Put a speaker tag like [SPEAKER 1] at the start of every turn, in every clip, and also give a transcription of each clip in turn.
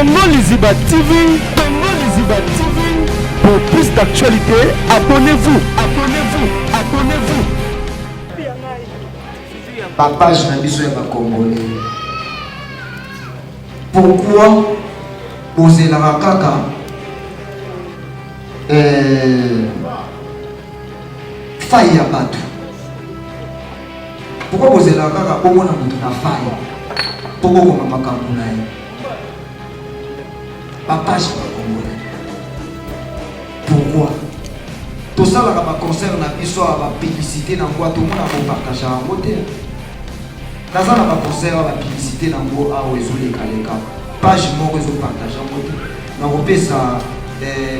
[SPEAKER 1] Congo Liziba TV. Congo Liziba TV. Pour plus d'actualités, abonnez-vous. Abonnez-vous. Abonnez-vous.
[SPEAKER 2] Papa, je n'ai besoin de Congolais. Pourquoi poser la kaka faille à battre? Pourquoi poser la kaka pour moi na faille? Pourquoi on m'a pas papa, je suis pas Congolais. Pourquoi? Tout ça là concerne la publicité dans quoi tout le monde a partagé en côté. Dans la concert la publicité dans quoi a résolu les page moi réseau partager en côté. Dans le ça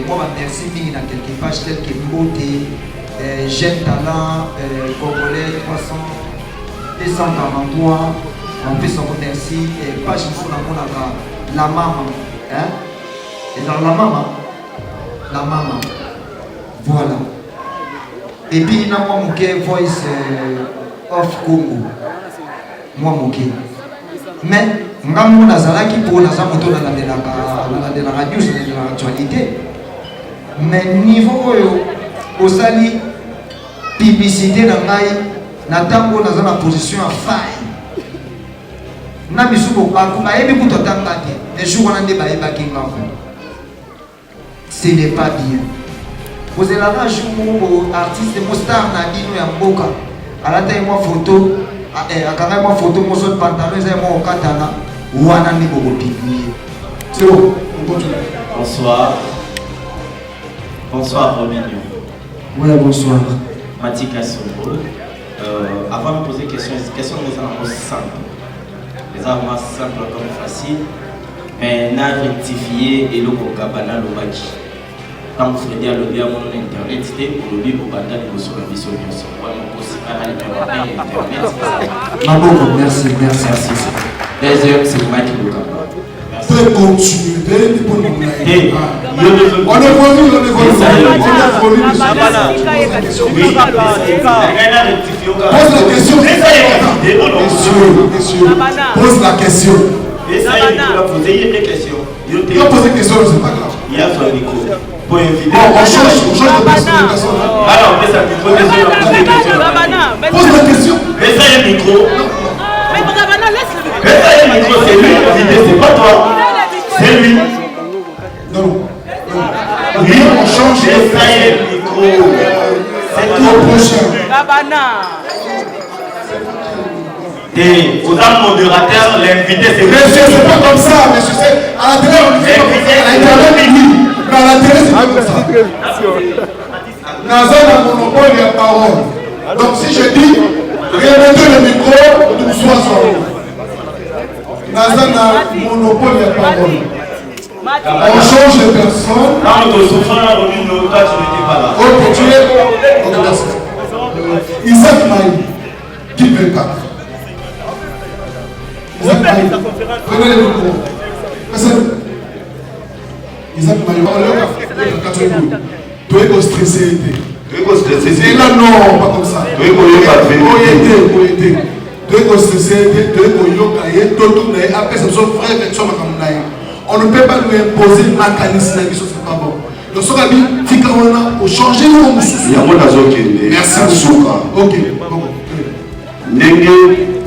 [SPEAKER 2] moi merci mille dans quelques pages telles que Mbote, Jeune Talent, Congolais 300, 243. On fait son merci page sur la maman, hein? Et dans la maman, voilà. Et puis, il y a un voice of Congo. Moi, mais, je suis qui pour la radio, c'est de l'actualité. Mais, niveau au sali, publicité dans la position à faille. Ce n'est pas bien. Vous avez un jour artiste star Nadino Yamboka. À la taille moi photo, à moi photo, mon son pantalon, et mon katana, ou un ami pour publier. C'est bon, on continue.
[SPEAKER 3] Bonsoir. Bonsoir Romignon.
[SPEAKER 2] Oui, bonsoir.
[SPEAKER 3] Matika Sombo. Avant de poser question nous allons simple. Les armes simples comme facile. Mais n'a rectifié et le Gabana le Baki. Quand vous faites le bien mon internet, c'était pour le livre Banda de sur la vision de son roi, mon possible à
[SPEAKER 2] internet. Merci.
[SPEAKER 3] Deuxième, c'est le Mike Lugamba.
[SPEAKER 4] On peut continuer pour nous. On pose la question. Il a posé une question, c'est pas grave.
[SPEAKER 3] Il y a son micro. Pour éviter.
[SPEAKER 4] On change de personne.
[SPEAKER 3] Alors, on fait ça.
[SPEAKER 4] Pose la question.
[SPEAKER 3] Mais ça, il y a le micro.
[SPEAKER 5] Mais Brabana, laisse le micro.
[SPEAKER 3] Mais ça, il y a le micro, c'est lui l'invité, c'est pas toi. C'est lui.
[SPEAKER 4] Non.
[SPEAKER 3] Oui, on change. Mais ça, il y a le micro.
[SPEAKER 4] C'est tout prochain.
[SPEAKER 5] Brabana.
[SPEAKER 3] Et aux âmes modérateurs, l'invité c'est...
[SPEAKER 4] Monsieur, c'est pas comme ça, monsieur. À la télé, on dit à l'internet, oui. Mais à la télé, c'est pas comme ça. Nazan a monopole de la parole. Donc si je dis, remettez le micro, nous soyons. Nazan a monopole de la parole. On change de personne.
[SPEAKER 3] Quand on se souffre, toi tu n'étais pas là.
[SPEAKER 4] Ok, tu es. Ok, merci. Isaac Maï, qui ne veut pas. Isaac Maï, prenez le micro. Isaac Maï, tu es stressé. Et là, non, pas comme ça. Tu es stressé, on ne peut pas lui imposer ma qualité, c'est pas bon. Donc, ce qu'on a changer le merci. Ok.
[SPEAKER 6] Nenge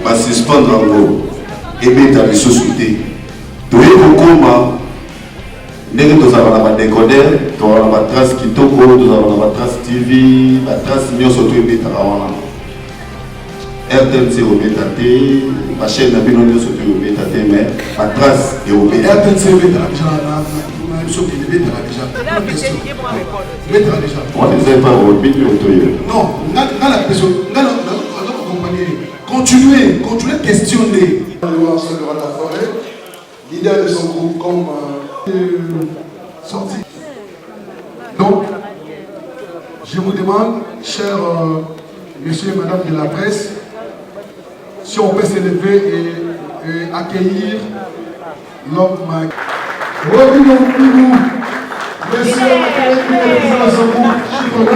[SPEAKER 6] va suspendre en gros. Et bien, tu as les sociétés. Tu es au coma. Nenge tu as la décoder, tu as la trace qui te colle, tu as la trace TV, la trace mieux surtout et bien, tu as RTNC au BTT, ma chaîne n'a pas eu surtout au BTT, mais la trace est au BTT.
[SPEAKER 4] RTNC au BTT, déjà.
[SPEAKER 6] On ne sait pas au BTT.
[SPEAKER 4] Non, on a la question. Continuez, questionner. Leader de son groupe comme sorti. Donc, je vous demande, chers messieurs et madame de la presse, si on peut s'élever et accueillir l'homme Mike. Revenons-nous, messieurs et madame de son groupe, chiffre 9.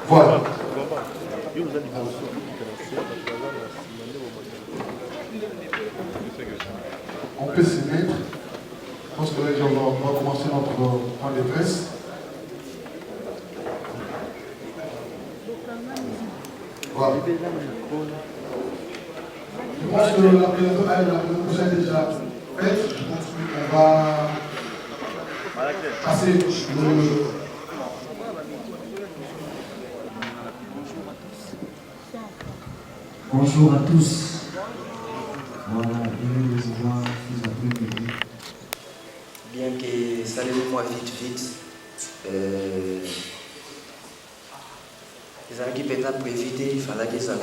[SPEAKER 4] Voilà. On peut se mettre. Je pense que là, on va commencer notre point de presse. Voilà. Je pense que la présentation est déjà faite. Je pense qu'on va passer le...
[SPEAKER 7] Bonjour à tous. Voilà, bienvenue les voir ces après-midi. Bien que saluez-moi vite. Les équipes étaient prévitées, il fallait que ça me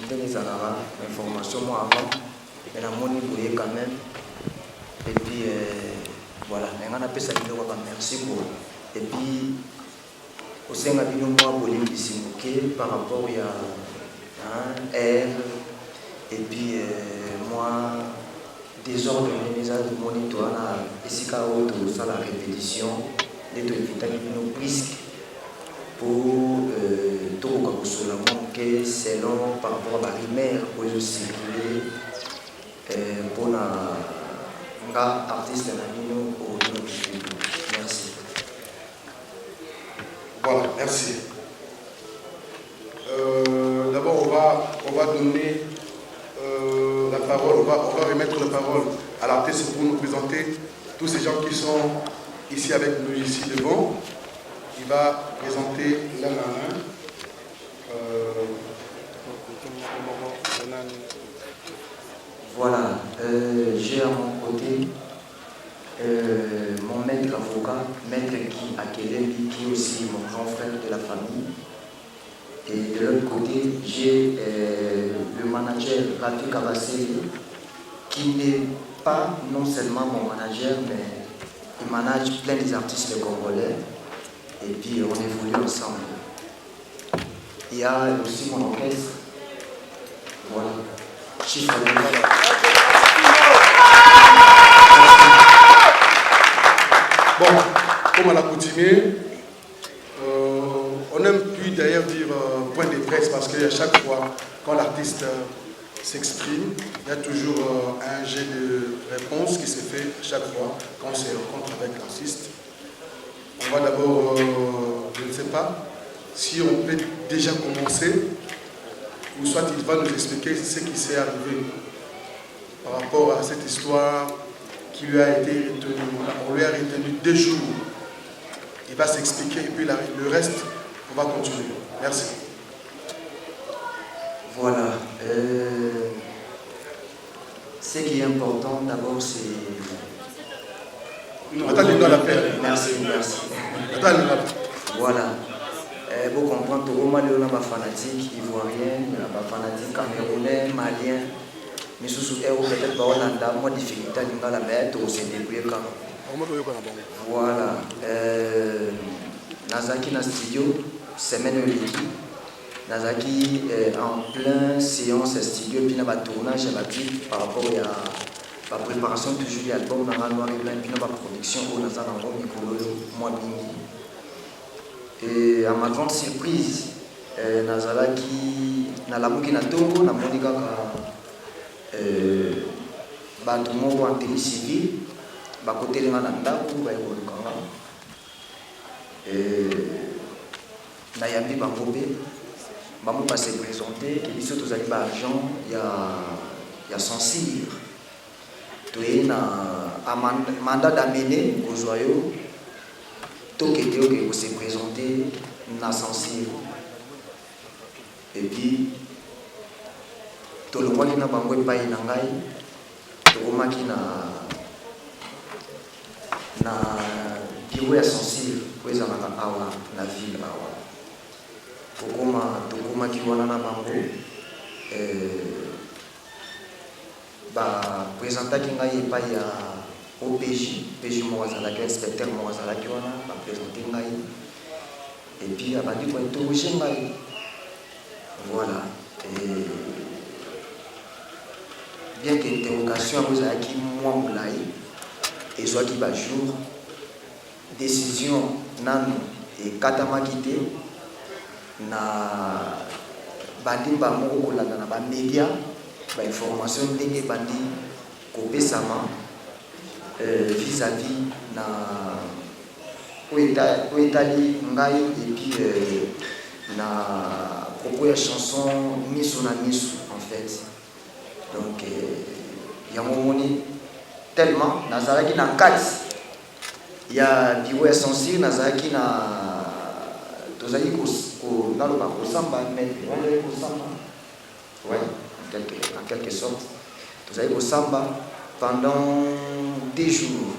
[SPEAKER 7] donne l'information moi avant. Mais la monnaie bouillait quand même. Et puis voilà, on a appelé ça merci pour. Et puis au sein de la moi par rapport à elle. Et puis moi, désordre de mes amis de monitoire, ici quand on fait la répétition, de nos risques pour tout que selon par rapport à la primaire pour circuler pour la artiste au merci.
[SPEAKER 4] Voilà, merci. D'abord, on va donner la parole, on va remettre la parole à l'artiste pour nous présenter tous ces gens qui sont ici avec nous, ici devant. Il va présenter l'un à l'un.
[SPEAKER 7] Voilà, j'ai à mon côté mon maître avocat, maître qui Akelemi, qui est aussi mon grand frère de la famille. Et de l'autre côté, j'ai le manager Ratu Kabassé, qui n'est pas non seulement mon manager, mais il manage plein des artistes congolais. Et puis on évolue ensemble. Il y a aussi mon orchestre. Voilà. Chiffre
[SPEAKER 4] Bon, comme à l'accoutumée, on n'aime plus d'ailleurs dire point de presse parce qu'à chaque fois, quand l'artiste s'exprime, il y a toujours un jet de réponse qui se fait à chaque fois quand on se rencontre avec l'artiste. On va d'abord, je ne sais pas, si on peut déjà commencer, ou soit il va nous expliquer ce qui s'est arrivé par rapport à cette histoire qui lui a été retenue. On lui a retenu 2 jours. Il va s'expliquer et puis le reste, on va continuer. Merci.
[SPEAKER 7] Voilà. Ce qui est important d'abord, c'est...
[SPEAKER 4] Attendez, dans la paix.
[SPEAKER 7] Merci.
[SPEAKER 4] Attendez,
[SPEAKER 7] voilà. Vous comprenez, tout le monde est fanatique ivoirien, fanatique camerounais, malien. Mais sous peut-être pas Hollanda, moi difficulté à la mettre, on s'est débrouillé quand même. Voilà. Nazaki dans le studio, semaine l'équipe. Nazaki en plein séance studio, puis dans le tournage par rapport à la préparation toujours de l'album, dans la noire et blanc, puis dans la production, au Nazar dans le micro, moi et à ma grande surprise, Nazaki, dans la boucle de Tongo, dans Monika, tout le monde en tenue civile, côté de Nanda, Nayambi Bangobé, Bamou va se présenter, et puis tous les agents, il y a son cire. Tu es un mandat d'amener au joyau, tout qui était que vous se présenter, na sensible. Et puis, tout le monde qui n'a pas de pays n'angai, tout le monde qui na biwe sensible, pour les amateurs awa na ville awa. Tout le monde qui voit na bango, présenter qui n'a pas au PJ Moazalaki, inspecteur Moazalaki, on a présenté Ngaï. Et puis, il a dit qu'on est obligé de Ngaï. Voilà. Et bien que l'interrogation a été moi, et soit qui va jour, décision nano ekatamaki te na bandi moko kolanda na bamédia bainformation ndenge bandi kopesama vis-à-vis na oyo etali ngai epuis na propos ya chanson miso na miso en fait. Donc yango moni tellement nazalaki na kati ya biro ya censure, nazalaki na tozali naloba kosamba ouais, en quelque sorte tozali kosamba pendant 2 jours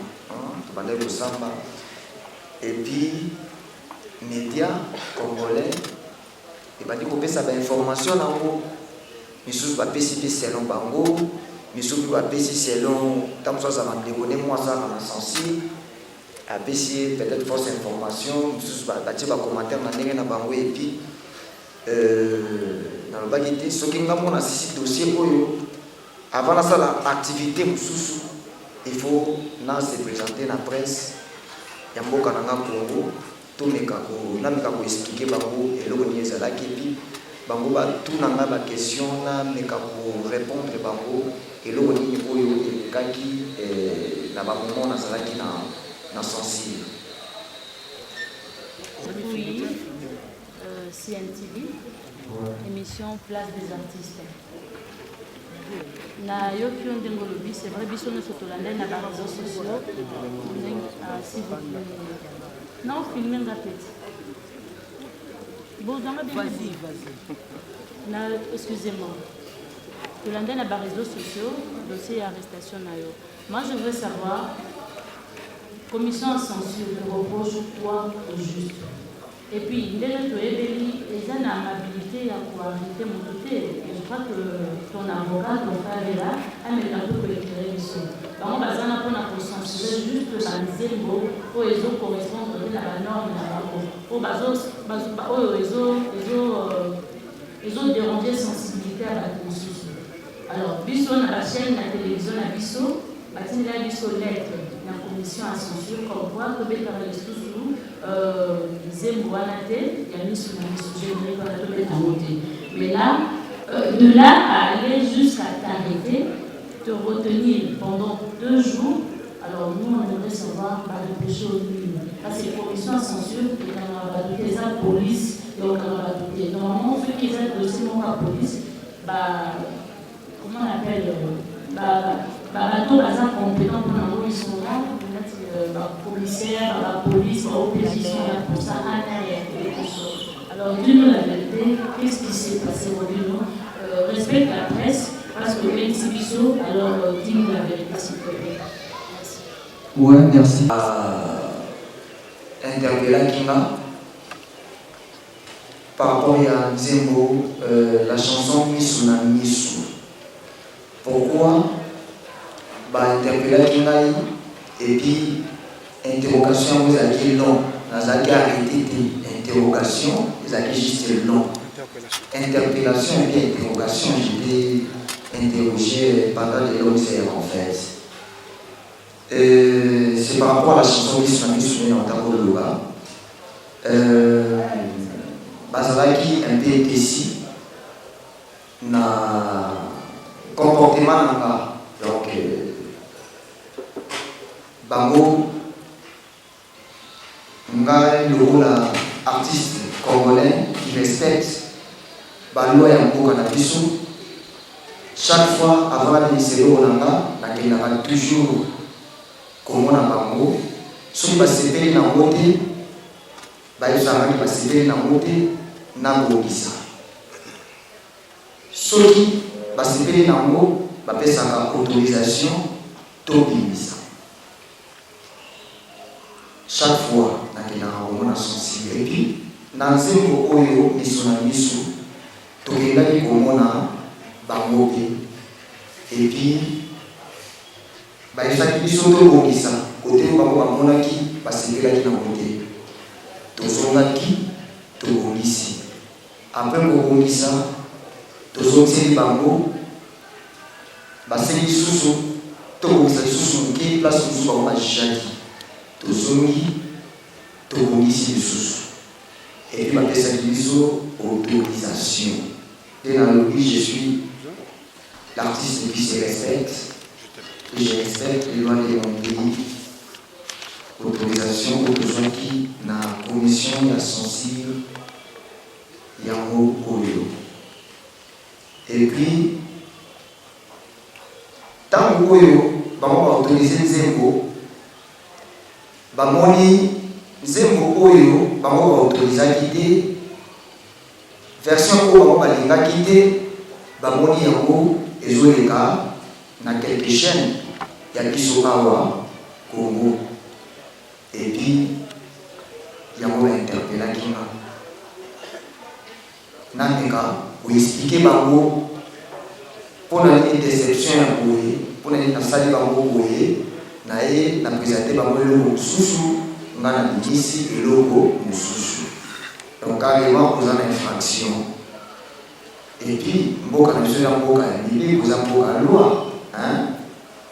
[SPEAKER 7] tobandaki kosamba. Et puis médias congolais ebandi kopesa bainformation nango misusu bapesi mpe selon bango, misusu bapesi selon ntango mosusu aza bandeko nde mwasi aza na censure apesi peut-être fausse information, misusu batie bacommentaire na ndenge na bango. Et puis nalobaki te soki nga mona sisi dossier oyo avant nasala activité mosusu il faut na se présenter na presse ya mboka na nga Congo, nameka koexplike bango eloko nini ezalaki, epi bango batuna nga baquestion nameka korépondre bango eloko nini oyo elekaki na bamoment nazalaki na censure.
[SPEAKER 8] Oui, CNTV, émission Place des artistes. Na yoki on dengo lobi, c'est vrai biso no sotolanda na ba réseaux sociaux. S'il vous plaît. Non, filmer rapide. Bon, vas-y. Na, excusez-moi. Tolanda na ba réseaux sociaux, dossier arrestation na yo. Moi je veux savoir, commission à censure te reproche toi au juste. Et puis, il y a une amabilité à arrêter mon côté. Je crois que ton avocat, ton frère est là, mais il a beaucoup éclairé les choses. Par exemple, on a pour censurer juste baliser le mot, pour les autres correspondre à la norme, ils ont dérangé sensibilité à la constitution. Alors, biso on a la chaîne, la télévision, la biso, la biso lettre, la commission à censure, comme quoi, que les sous mais là, de là à aller jusqu'à t'arrêter, te retenir pendant 2 jours, alors nous on aimerait savoir le péché au milieu. Parce que les commissions à censure, et quand on va douter la police, donc on va douter. Normalement, ceux qui ont dossier dans la police, comment on appelle bateau bazar compétent pour nous, ils sont là, commissaire, la police, l'opposition, pour ça, alors dis-nous la vérité, qu'est-ce qui s'est passé aujourd'hui? Respecte la presse, parce que l'exhibition, alors dis-nous la vérité s'il te plaît. Merci.
[SPEAKER 7] Ouais, merci. Interpella Kinga par rapport à Nzembo, la chanson Misu na Misu. Pourquoi interpella Kinga et puis interrogation vous avez long, vous avez arrêté interrogation, vous avez juste long. Interpellation et puis interrogation, j'étais interrogé pendant des longues heures en fait. C'est par rapport à la chanson qui se met dans ta Loba. Bazalaki un peu décis na comportement nanga donc bango ngai le artiste congolais qui respecte baloi ya mboka na biso. Chaque fois avant la misero nanga nakendaka toujours komona bango soki basepeli na ngote bayozalaki basepeli na ngote na bongisa soki basepeli na ngo bapesaka autorisation tobimisa. Chaque fois nakendaka komona sensible epi na nzembo oyo miso na miso tokendaki komona bango te epi bayesaki biso tobongisa kote bango bamonaki basepelaki na ngote tozongaki tobongisi apres kobongisa tozongiseli bango baseli lisusu tobongisa lisusu moke place mosusu bango bajishaki tozongi ici dessous. Et puis, ma personne autorisation. Et dans le pays, je suis l'artiste qui se respecte. Et je respecte les lois de mon pays. Autorisation aux besoins qui, dans la commission, il y a sensible, il y a un mot Oyo. Et puis, tant que Oyo, on va autoriser Zembo, Zembo Oyo, on va autoriser à quitter. Version Oyo, on va quitter. Bamoni Yango, Ezolega, dans quelques chaînes, il y a Kisokawa, Congo. Et puis, il y a un interpellé qui m'a. Nameka, pour expliquer Bango, pour une déception à Boye, pour une salle Bango Boye, n'a présenté Bango le Soussou, n'a pas ici le logo Moussoussou. Donc, carrément, vous avez une infraction. Et puis, Mboka, nous sommes Mboka, vous avez Mboka loi.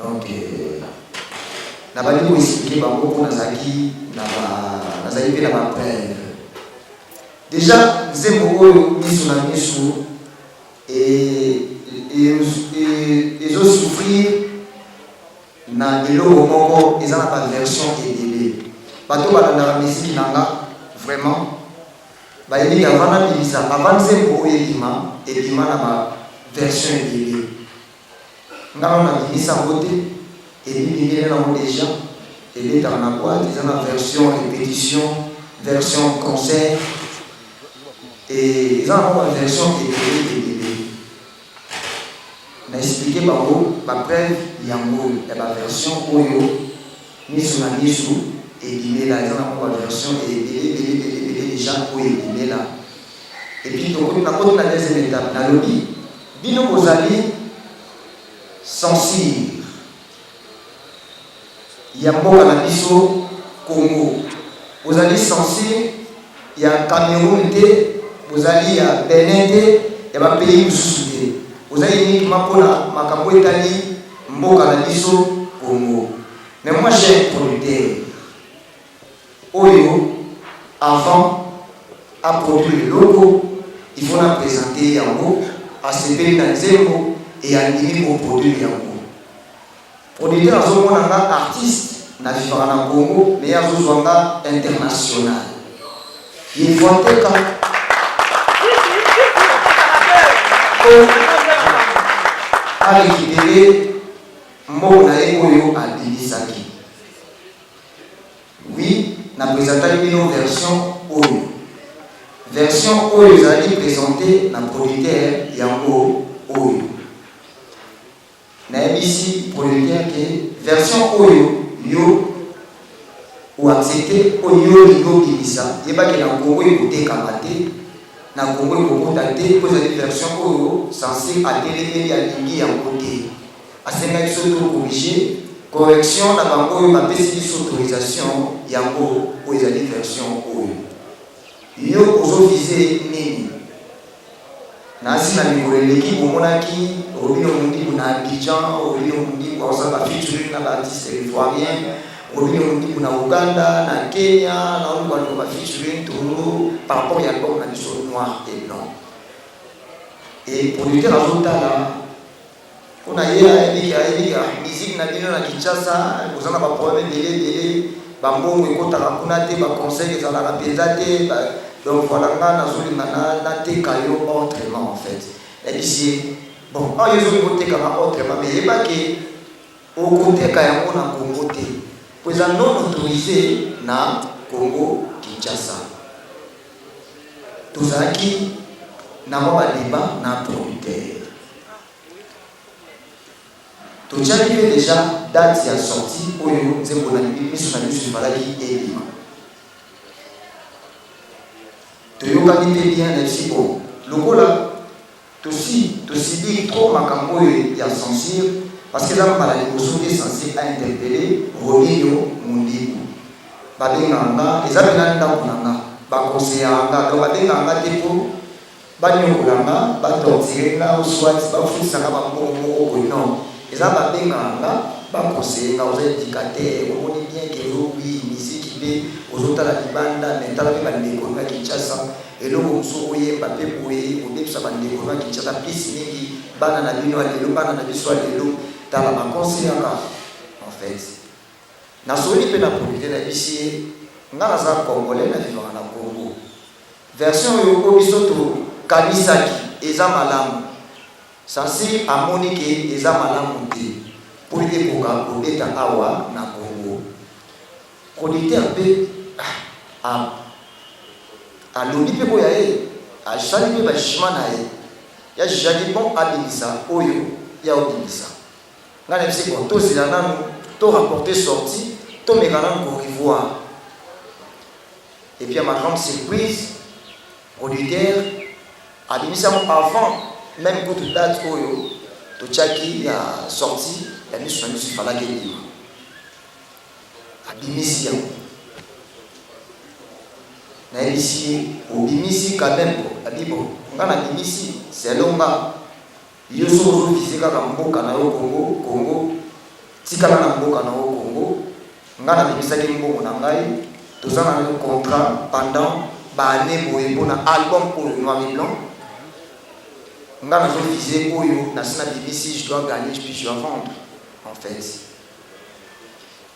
[SPEAKER 7] Donc, n'a pas dit expliquer pour Nazaki, Nazaki fait la preuve. Déjà, Zembo Misou et ils ont souffert dans le lot ils n'ont pas de version EDB. Bateau dans la musique vraiment. Il y a vraiment des bizarres. Avant Zembo et Dima n'a version EDB. Nous avons dit ça en côté. Et puis, il y a déjà, et dans la boîte, ils ont la version répétition, version concert, et ils ont la version EDB. On a expliqué par où, après, il y a la version Oyo, Nisou, et il est là, ils ont la version EDB, déjà, Oyo, il est là. Et puis, donc, on a la deuxième étape, dans le lobby, Bino Bozali, sensible. Il y a Mboka na biso Congo. Vous allez sensible, il y a Cameroun, vous allez il y a Bénin, il y a un pays où vous allez uniquement pour la Makambo Italie, Mboka na biso Congo. Mais moi j'ai un producteur. Oyo, avant, à produire le logo, il faut la présenter Yango, à se payer dans Zembo et à animer pour produire Yango. Producteur azomona nga artiste na vivra na Congo mais azozwanga international. Il faut que à récupérer mon Oyo à Dilisaki. Oui, na présenté une version Oyo. Version Oyo ils allaient présenter na producteur Yango Oyo. Na ici producteur que version Oyo yo ou accepter Oyo ligo kilisa yeba que na Congo écouter kamate na Congo écouter pour cette version Oyo censé atteler ya lingi ya côté asenga surtout corriger correction na bango ma pesi autorisation yango Oyo za version Oyo yo ozo viser nini na sina mingoleleki bomonaki obino mundi na Abidjan obino mundi kwa sababu featuring na artiste ivoirien obino mundi na Uganda na Kenya na kwa kwa featuring tout par rapport à l'album na biso noir et blanc et producteur azotala on a ya musique na bino na Kinshasa kozana ba problème délai bambongo ekotaka kuna te ba conseil ezala na pezate donc voilà, on a des cas autrement en fait. Et ici, bon, il y a des cas autrement, mais il n'y a pas que au côté quand on a Congo, vous avez non autorisé na Congo Kinshasa. Tout ça qui n'a pas de débat na producteur. Tout ça qui est déjà date qui a sorti pour nous, c'est pour la mise sur la liste de maladie et toyokaki te bien na siko lokola tosi bi trop makambo ya censure parce que là par la liboso est censé interpeller Rolino Mundiku babenganga ezabela ndako nanga bakonseyanga donc babenganga te po banyokolanga batortirenga soit bafusanga bambongo non eza babenganga bakonseyenga oza éducateur omoni bien que oui musique pe ozotala libanda mais tala mpe bandeko na Kinshasa eloko mosusu oyemba mpe boye obebisa bandeko na Kinshasa plisi mingi bana na bino alelo bana na biso alelo tala bakonseyaka en fait nasoli mpe na profite na bisi ye nga naza congolais na vivaka na Congo version oyo biso tokanisaki eza malamu sansi amoni ke eza malamu te mpo ete koka kobeta awa na Congo producteur mpe alobi mpe boya ye asali mpe bajugement na ye ya jugaki bon abimisa oyo ya obimisa nga na bisi bon tozela nanu to rapporter sorti tomeka nanu korevoir et puis à ma grande surprise producteur abimisa mo avant même pour toute date oyo totiaki ya sorti ya miso na miso falaki elima abimisi yango nayebisi obimisi quand même abibo nga na bimisi selonga yo so ozovise kaka mboka na yo Congo tikala na mboka na yo Congo nga na bimisaki mbongo na ngai toza na contrat pendant baane boye mpona album oyo noir et blanc nga nazovise oyo nasi na bimisi je dois gagner puis je dois vendre en fait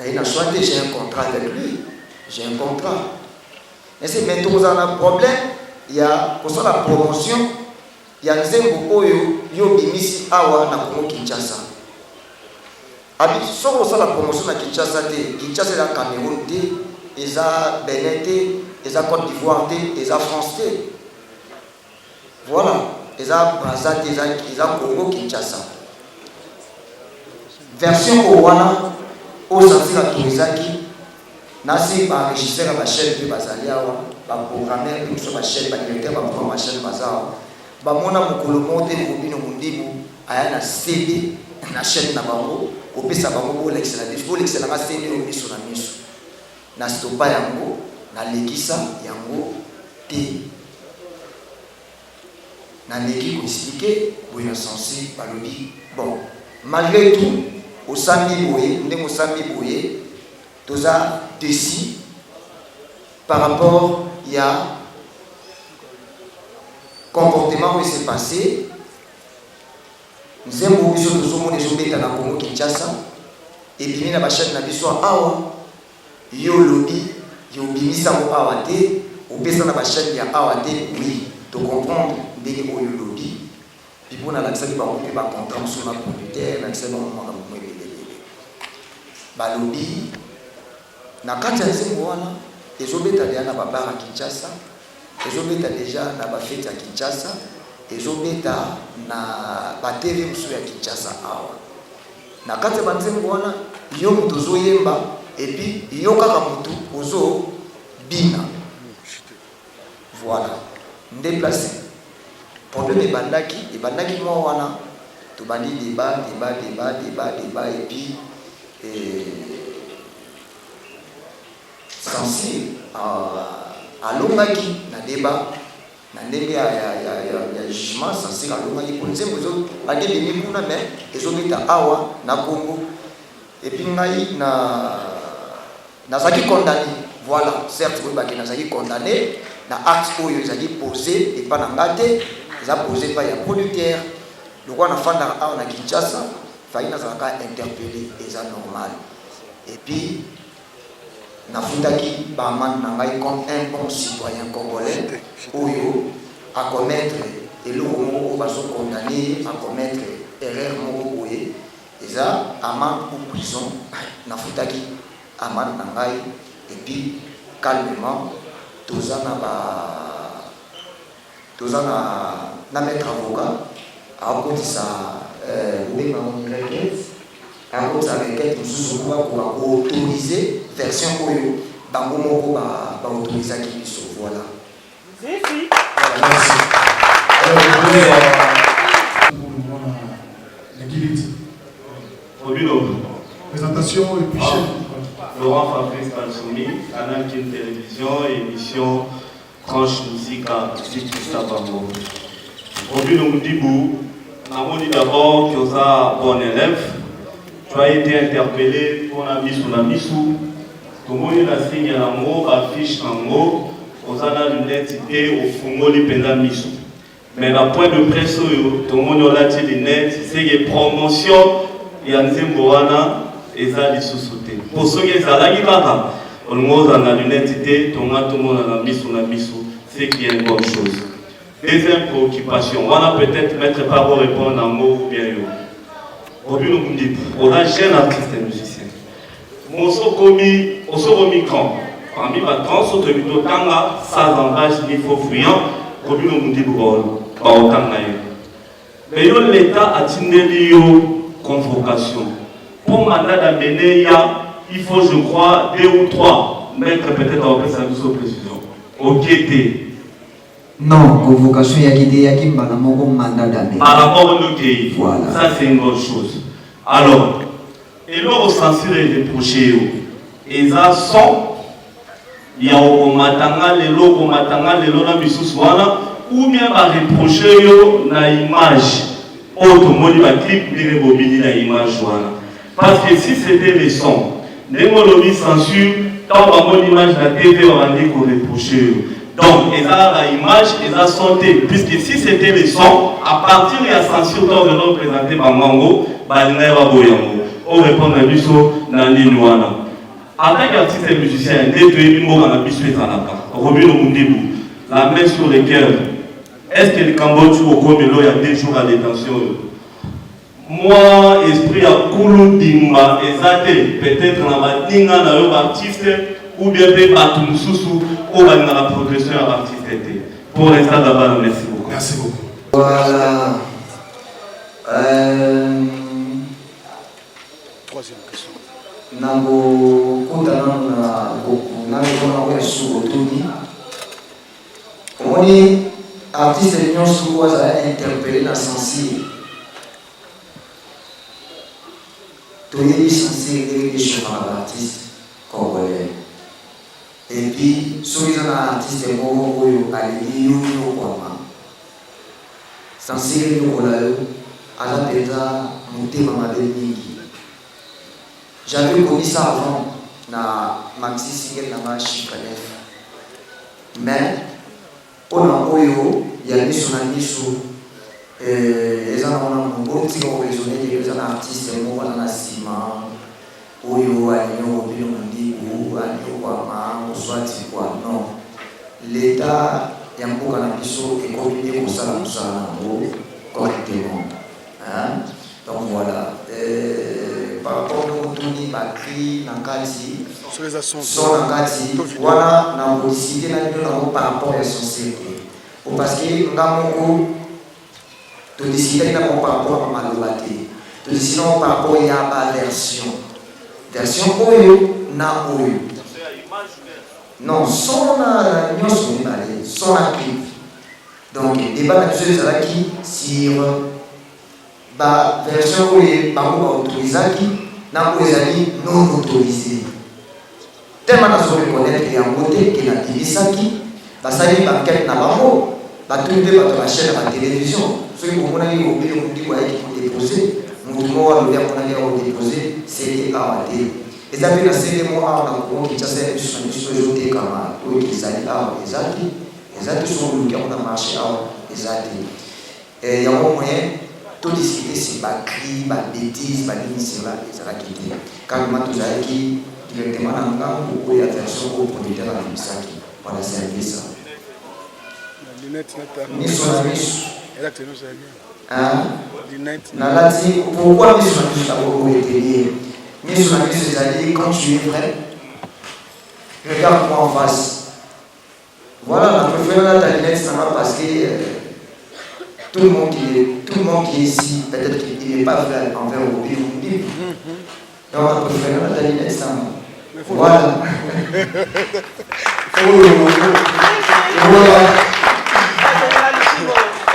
[SPEAKER 7] et na choix j'ai un contrat avec lui j'ai un contrat mais c'est maintenant on a un problème il y a pour ça la promotion il y a nzembo oyo yo bimisi awa na Congo Kinshasa abi so ça la promotion na Kinshasa Kinshasa la Cameroun eza Benin eza Côte d'Ivoire eza France voilà eza Brazzaville eza Congo Kinshasa version owana osanzika toezaki nasi baenregistreur bachaîne mpe bazali awa baprogrammeur mpe biso bachaîne badirecteur baprograme bachaîne baza awa bamona mokolo moko te kobino mondibu aya na CD na chaîne na bango kopesa bango bolekisela nga CD oyo miso na miso na stopa yango nalekisa yango te naleki koexplike boye na sensi balobi bon malgré tout osambi boye ndenge osambi boye toza décis par rapport ya comportement où il s'est passé nzembo biso tozomona ezobeta na Congo Kinshasa ebimi na bachaîne na biso awa yo lobi yo bimisa mo awa te opesa na bachaîne ya awa te oui to comprendre ndenge oyo lobi bipo na lakisaki bango mpe bacontract mosusu na producteur lakisaki bango makambo mo ebelebele balobi na kati ya nzembo wana ezobeta deja na babar ya Kinshasa ezobeta deja na bafete ya Kinshasa ezobeta na batv mosusu ya Kinshasa awa na kati ya banzembo wana yo moto ozoyemba epi yo kaka motu ozobina voilà nde place problème ebandaki mwa wana tobandi débat epi sensible alongaki na débat na ndenge ya jugement sensible alongaki po nzembo ezobandi ebimi kuna mais ezobeta awa na Congo epi ngai nazalaki condamné voilà certes koyebaki nazalaki condamné na acte oyo ezalaki posé epa na nga te eza posé pa ya producteur lokwa nafandaka awa na Kinshasa fai nazalaka interpellé eza normal epi nafutaki bamane na ngai comme un bon citoyen congolais oyo acommettre eloko moko bazokondamné acommettre erreur moko boye eza amende ou prison nafutaki amende na ngai epi calmement toza na maître avocat akotisa akotisa requête mosusu kokoka koautorize version oyo bango moko baautorisaki biso voilà.
[SPEAKER 4] Présentation et puis
[SPEAKER 9] Laurent Fabrice Balsoumi, Canal Kin Télévision, émission Tranche Musique à Christophe Bango. Aujourd'hui, nous disons, nous dit d'abord que tu es bon élève, tu as été interpellé pour la mise sous la mise, Tout le monde a signé un mot, affiche un mot, aux ana l'unité au fungoli pendant mission. Mais la point de presse, tout le monde a dit lunettes, c'est une promotion, il y a un zimboana et ça les sous-soutés. Pour ceux qui sont là, tout le monde a l'unité, tout le monde a la mission, c'est qu'il y a une bonne chose. Deuxième préoccupation, on va peut-être mettre par pour répondre en mots ou bien yo. On a jeune artiste et musicien. Mon sokomi, on se remet quand parmi les trans, on se remet au tanga, ça engage, il faut fuyant, on nous dit pas au tanga. Mais l'État a tenu une convocation. Pour mandat d'amener, il faut, je crois, 2 ou 3 mettre peut-être en place sa précision. Au guetté.
[SPEAKER 2] Non, convocation, il y a qui m'a mandat d'amener.
[SPEAKER 9] Par rapport au pays.
[SPEAKER 2] Voilà.
[SPEAKER 9] Ça, c'est une bonne chose. Alors, et là, au censure et reproché, et ça sont, il y a au matanga, les lots, la bisous, ou bien va reprocher na image. Autre monde va clip, il bobini na image. Parce que si c'était les sons, les mots censure, tant que l'image de la TV, on va dire qu'on reproche. Donc, ils ont la image, ils ont santé. Puisque si c'était les sons, à partir de la censure, quand on va représenter par Mango, il n'y a pas de on répond à l'issue dans l'île. En tant qu'artiste et musicien, la main sur le cœur. Est-ce que le Cambodge au Comelo, il y a des jours à détention? Moi, esprit à Koulou Dimba, peut-être dans la Dinga, dans l'artiste, ou bien peut-être ou dans la progression à l'artiste. Pour l'instant, d'abord, merci beaucoup.
[SPEAKER 4] Merci beaucoup.
[SPEAKER 2] Voilà.
[SPEAKER 4] Troisième question.
[SPEAKER 2] Nango kutana na Yesu otuni. Omoni artiste nyonso waza interpellé na sensible. Toyebi sensible des choses à l'artiste congolais. Et puis soki na artiste moko oyo aleli yo kwama. Sensible yokola yo ala peza motema mabe mingi. J'avais connu ça avant, na maxi single na chiffre 9. Mais, on a eu, il y a mis sur la niche, les gens ont un bon petit raisonné, les artistes, les mots dans la ciment, Oyo, Agno, Binondi, ou Agno, Kwama, ou soit quoi. Non. L'État, il y a un peu d'ambition et communiqué pour ça, correctement. Donc voilà. Par rapport au Tony Bakri, Nankati, son Nankati, voilà, on a décidé par rapport à son sécurité. Parce que nous avons décidé par rapport à Malouati, nous décidons par rapport à la version. Version Oyo, na Oyo. Non, son son clip. Donc, débat là-dessus, c'est là qui sur la version où les bambous autorisés, non autorisés. Tellement nous sommes reconnaître qu'il y a un côté qui est la Tibisaki, ça y est, banquette n'a pas mot. Tout le monde va la chaîne à la télévision. Ceux qui ont déposé, c'est à et ça fait la série de mois qui s'est jeté comme ils allaient là, les autres sont qui ont marché les autres. Et il y a un moyen, tout discuter, c'est pas cri, pas bêtises, pas d'initiative, c'est la quitté. Quand on tout ça qui directement dans le camp, ou il y a version au producteur à l'Ibisaki, pour la service. Pourquoi mise sur la liste d'abord été liée? Mise sur la liste, c'est-à-dire quand tu es prêt, regarde-moi en face. Voilà, la préférence de la lunette, ça va parce que tout le monde qui est ici, peut-être qu'il n'est pas vrai envers au pays. Donc la préférence de la lunette, ça va. Voilà.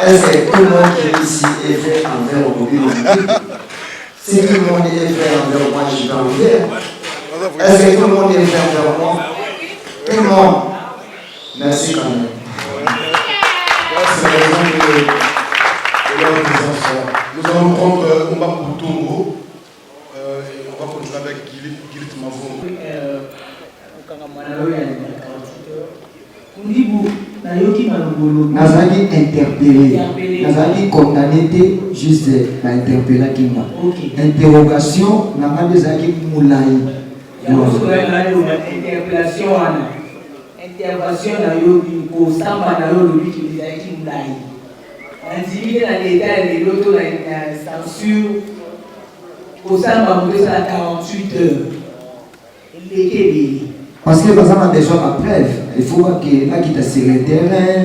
[SPEAKER 2] Est-ce que tout le monde qui est ici est vrai envers au pays? Si tout le monde est vrai envers moi, je vais envers. Est-ce que tout le monde est vrai envers moi? Tout le monde. Merci quand même.
[SPEAKER 4] C'est la raison de leur présence. Nous allons prendre Omba Poutongo. On va continuer avec Gilit Mavon.
[SPEAKER 2] Nazali interpellé, Nazali condamné, juste interpellé qui m'a. Interrogation, Nazali Zaki Moulaï.
[SPEAKER 10] Interpellation, intervention na yo ko samba na yo lobi ki bizaki Moulaï. Individu na l'état de l'auto la censure ko samba mo ça 48 heures.
[SPEAKER 2] Parce que par exemple, déjà la preuve, il faut voir que là qui est sur le terrain,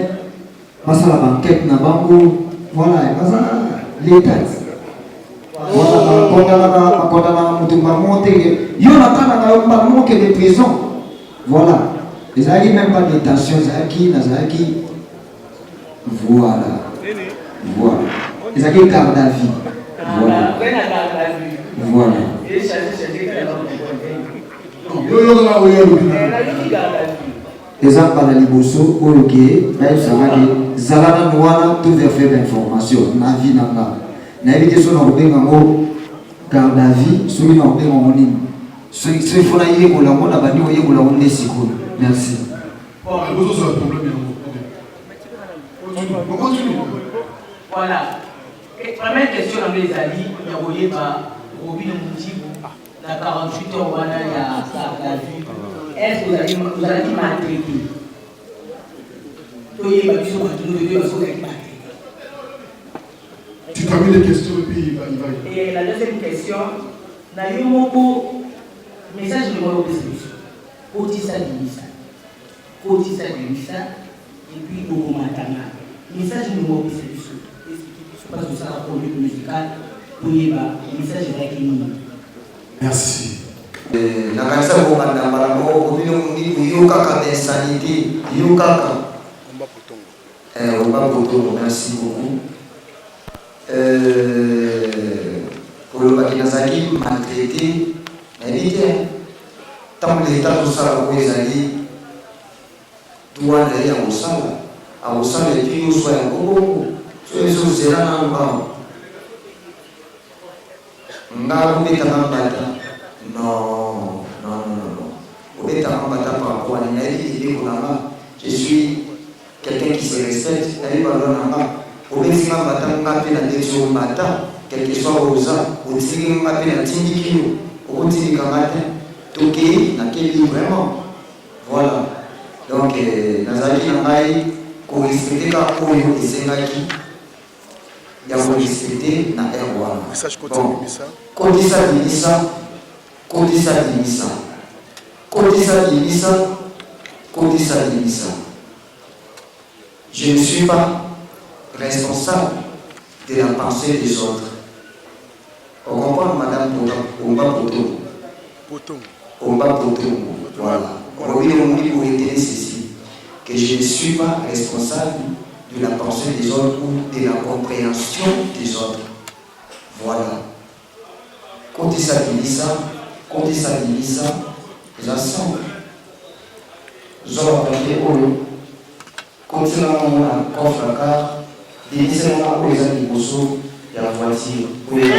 [SPEAKER 2] passe à la banquette, na bango, voilà, l'État. Voilà, quand on a monté, il y a pas manqué de prison. Voilà. Les amis même pas de détention, Zaki, voilà. Voilà. Les amis garde à vie. Voilà. Voilà. Les gens parlent de Liboso, ok, mais ça va dire, Zalana Noana, tout vers faire d'information, na vie n'a pas. Na évité son ordre en garde à vie, celui qui a ordre en ligne. Ce qu'il faut aller pour la monde, abandonner, voyez pour la monde des secours. Merci.
[SPEAKER 10] Voilà. Première question dans les amis, il y a Robin Moutibou, la 48 heures, il y a la vue. Est-ce que vous allez maltraiter?
[SPEAKER 4] Tu termines les questions et puis il va.
[SPEAKER 10] Et la deuxième question, il y a eu beaucoup de messages de mon opposition. Cotisa de Missa, et puis au Matana. Message de mon opposition. Parce que ça a pour le musical, pour y avoir le message de la Kémie.
[SPEAKER 4] Merci.
[SPEAKER 2] Nakanisa komanda marango obino mungi yokaka d'insanité yokaka merci beaucoup pour le bakinazaki maltraité éviter tant l'état tout ça pour les alliés doit aller à Osala et puis nous soyons beaucoup sur les autres c'est là non. Je suis quelqu'un qui se respecte. Quel que soit vraiment. Voilà. Donc, Nazali Nangai, pour respecter la il y a pour respecter la je ne suis pas responsable de la pensée des autres. On comprend, madame Omba Poto. Voilà. On dit pour étayer ceci, que je ne suis pas responsable de la pensée des autres ou de la compréhension des autres. Voilà. Quand il s'habille ça, j'assemble. J'aurais continuons à confrère, divisez-moi pour les amis Bosso, il y a la voiture pour les amis.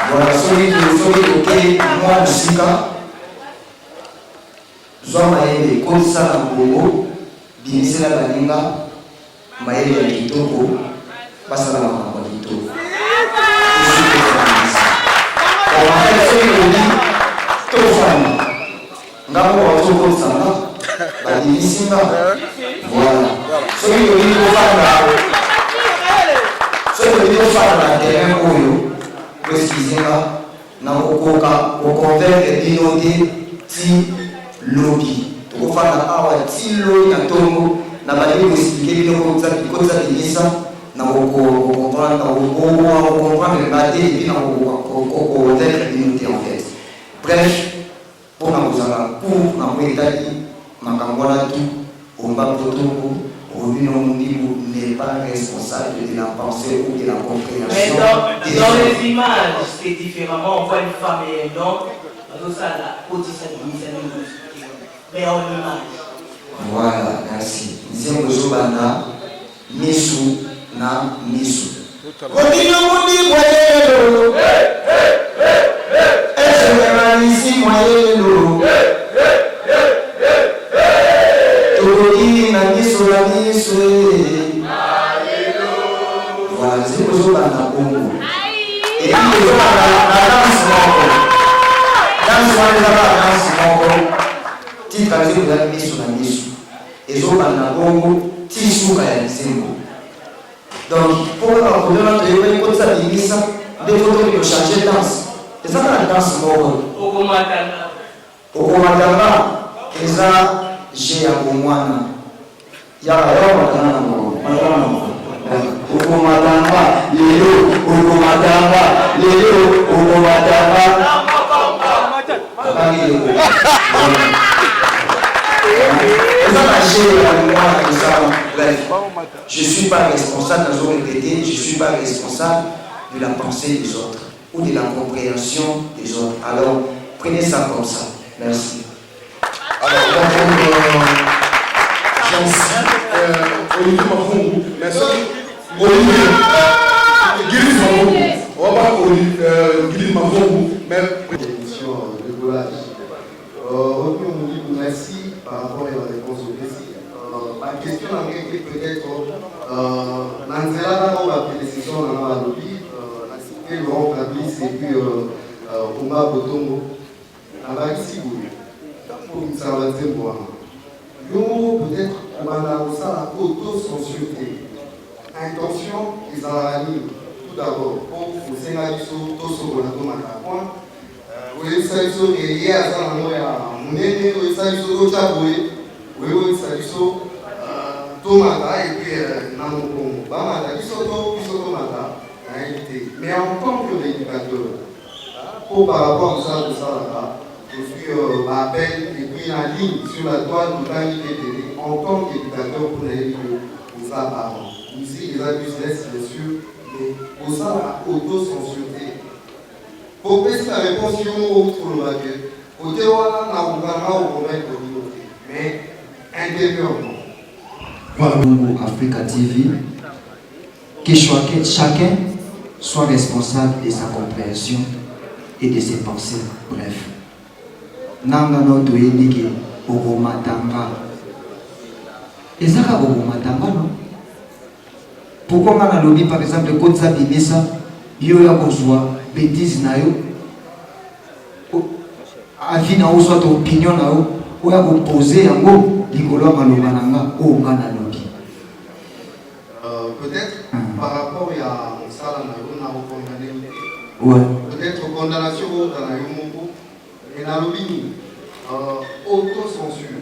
[SPEAKER 2] Voilà, celui qui moi, le Sika, Jean Maëlle, comme ça, dans le Bobo, divisez la Balinga, Maëlle Kitoko, passe à la maman Kitoko. Bref, pour n'est pas responsable de la pensée ou de la compréhension.
[SPEAKER 10] Mais dans les images, c'est différemment. On voit une femme et un homme. Mais en image.
[SPEAKER 2] Voilà, merci. Misu na misu. Continue mon dit moyelo. Et je me manie ici moyelo. Todi na miso la miso. Voilà, c'est pour ça qu'on a Congo. Et puis la danse moko. Danse moko. Ti kazi la miso na miso. Et so na Congo, ti suka ya nzembo. Donc, pour la première fois, il faut que ça divise ça. Des photos qui ont changé de danse. Et ça, la danse mort. Okomatanga. Et ça, j'ai un moine. Il y a un moine. Okomatanga. Lélo. Okomatanga. Lélo. Okomatanga. Je ne suis pas responsable, nous avons répété, je ne suis pas responsable de la pensée des autres ou de la compréhension des autres. Alors, prenez ça comme ça. Merci.
[SPEAKER 4] Alors, Olivier Mafongou, merci. Olivier, Guillaume Mafongou, on va voir Guillaume Mafongou, même.
[SPEAKER 11] L'émission de Golage. Merci par rapport à la réponse au précis. Ma question est peut-être Nanzela, on va faire des sessions dans la lobby, la cité Laurent Fabrice et puis Omar Botongo. Ici, pour une servante, peut-être on va ça auto-censuré. Intention, ils en animent. Tout d'abord, pour vous sénaler sur tout ce qu'on a demandé à point. Oui, ça y est, il y a un moment, il y a un ça y est, oui, ça y est, tomata et puis Namokongo. Bamata, il faut tomata, mais en tant que éducateur, pour par rapport à ça, là, je suis à peine et puis en ligne sur la toile de l'AITD en tant qu'éducateur pour les aux parents. Ici, les abus laissent, bien sûr, mais pour ça, auto-censuré. Pour passer la réponse sur mon autre maquette, au Théoana, n'a pas au convaincre communauté, mais intérieurement.
[SPEAKER 2] Voilà, Africa TV, que chacun soit responsable de sa compréhension et de ses pensées. Bref. Nanga no toyebiki okomatanga. Ezaka okomatanga non? Pourquoi on a lobby par exemple de Kotsa Bimesa, yo ya kozwa bêtise na yo. Avis na yo soit opinion na yo, ou ya poser yango likolo maloba nanga o ngana lobby.
[SPEAKER 11] Peut-être par rapport à ça na yo na condamné.
[SPEAKER 2] Ouais.
[SPEAKER 11] Peut-être condamnation au na yo moko et na lobby auto-censure.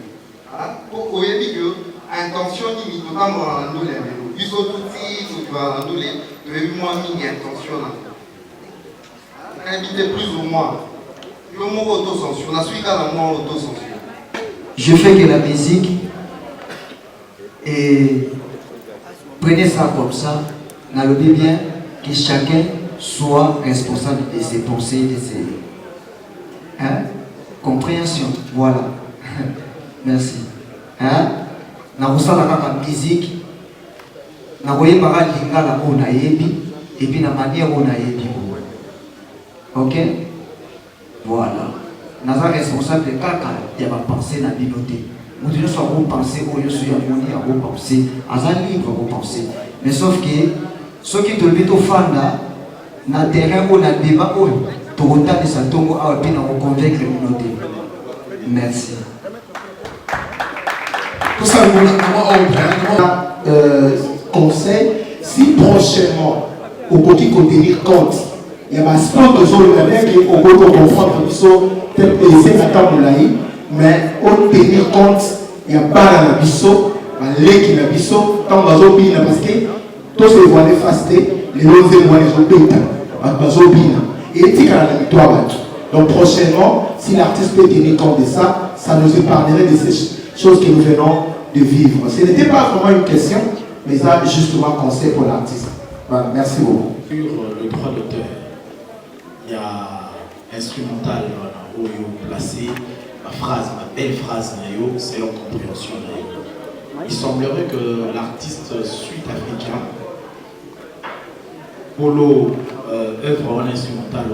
[SPEAKER 11] Pour qu'on ait dit que intention ni pas moi nous les ils sont tous tu vas nous les de moi mis intention là. Inviter plus ou moins. Le mot auto-censure, la suite à la moi auto-censure.
[SPEAKER 2] Je fais que la musique et prenez ça comme ça, n'a le bien que chacun soit responsable de ses pensées, de ses compréhension. Voilà. Merci. Na kusala kaka musique, na koyeba ka lingala o na yebi et puis na manière o na yebi. OK? Voilà. Naza responsable de kaka ya ba penser na bibliothèque. Nous devons soit bon penser au lieu sur harmonie à bon penser, à ça libre bon penser. Mais sauf que ceux qui te le fanda na terrain ou na débat ou total de Santongo a bien à convaincre la communauté. Merci.
[SPEAKER 4] Tout ça,
[SPEAKER 12] conseil, si prochainement, au côté qu'on tenir compte, il y a un sport de zone qui au côté qu'on confronte, tel que c'est attendre mais on tenir compte, il y a pas la biseau, l'équipe la biseau, tant dans le pays, parce que tous ces voix de fasté, les autres voix les autres dans le pays. Et il y a la victoire. Donc prochainement, si l'artiste peut tenir compte de ça, ça nous épargnerait de ces choses que nous venons de vivre. Ce n'était pas vraiment une question, mais ça justement un conseil pour l'artiste. Voilà, merci beaucoup.
[SPEAKER 13] Sur le droit d'auteur, il y a instrumental où il faut placer ma phrase, ma belle phrase, c'est leur compréhension. Il semblerait que l'artiste sud-africain pour l'œuvre instrumentale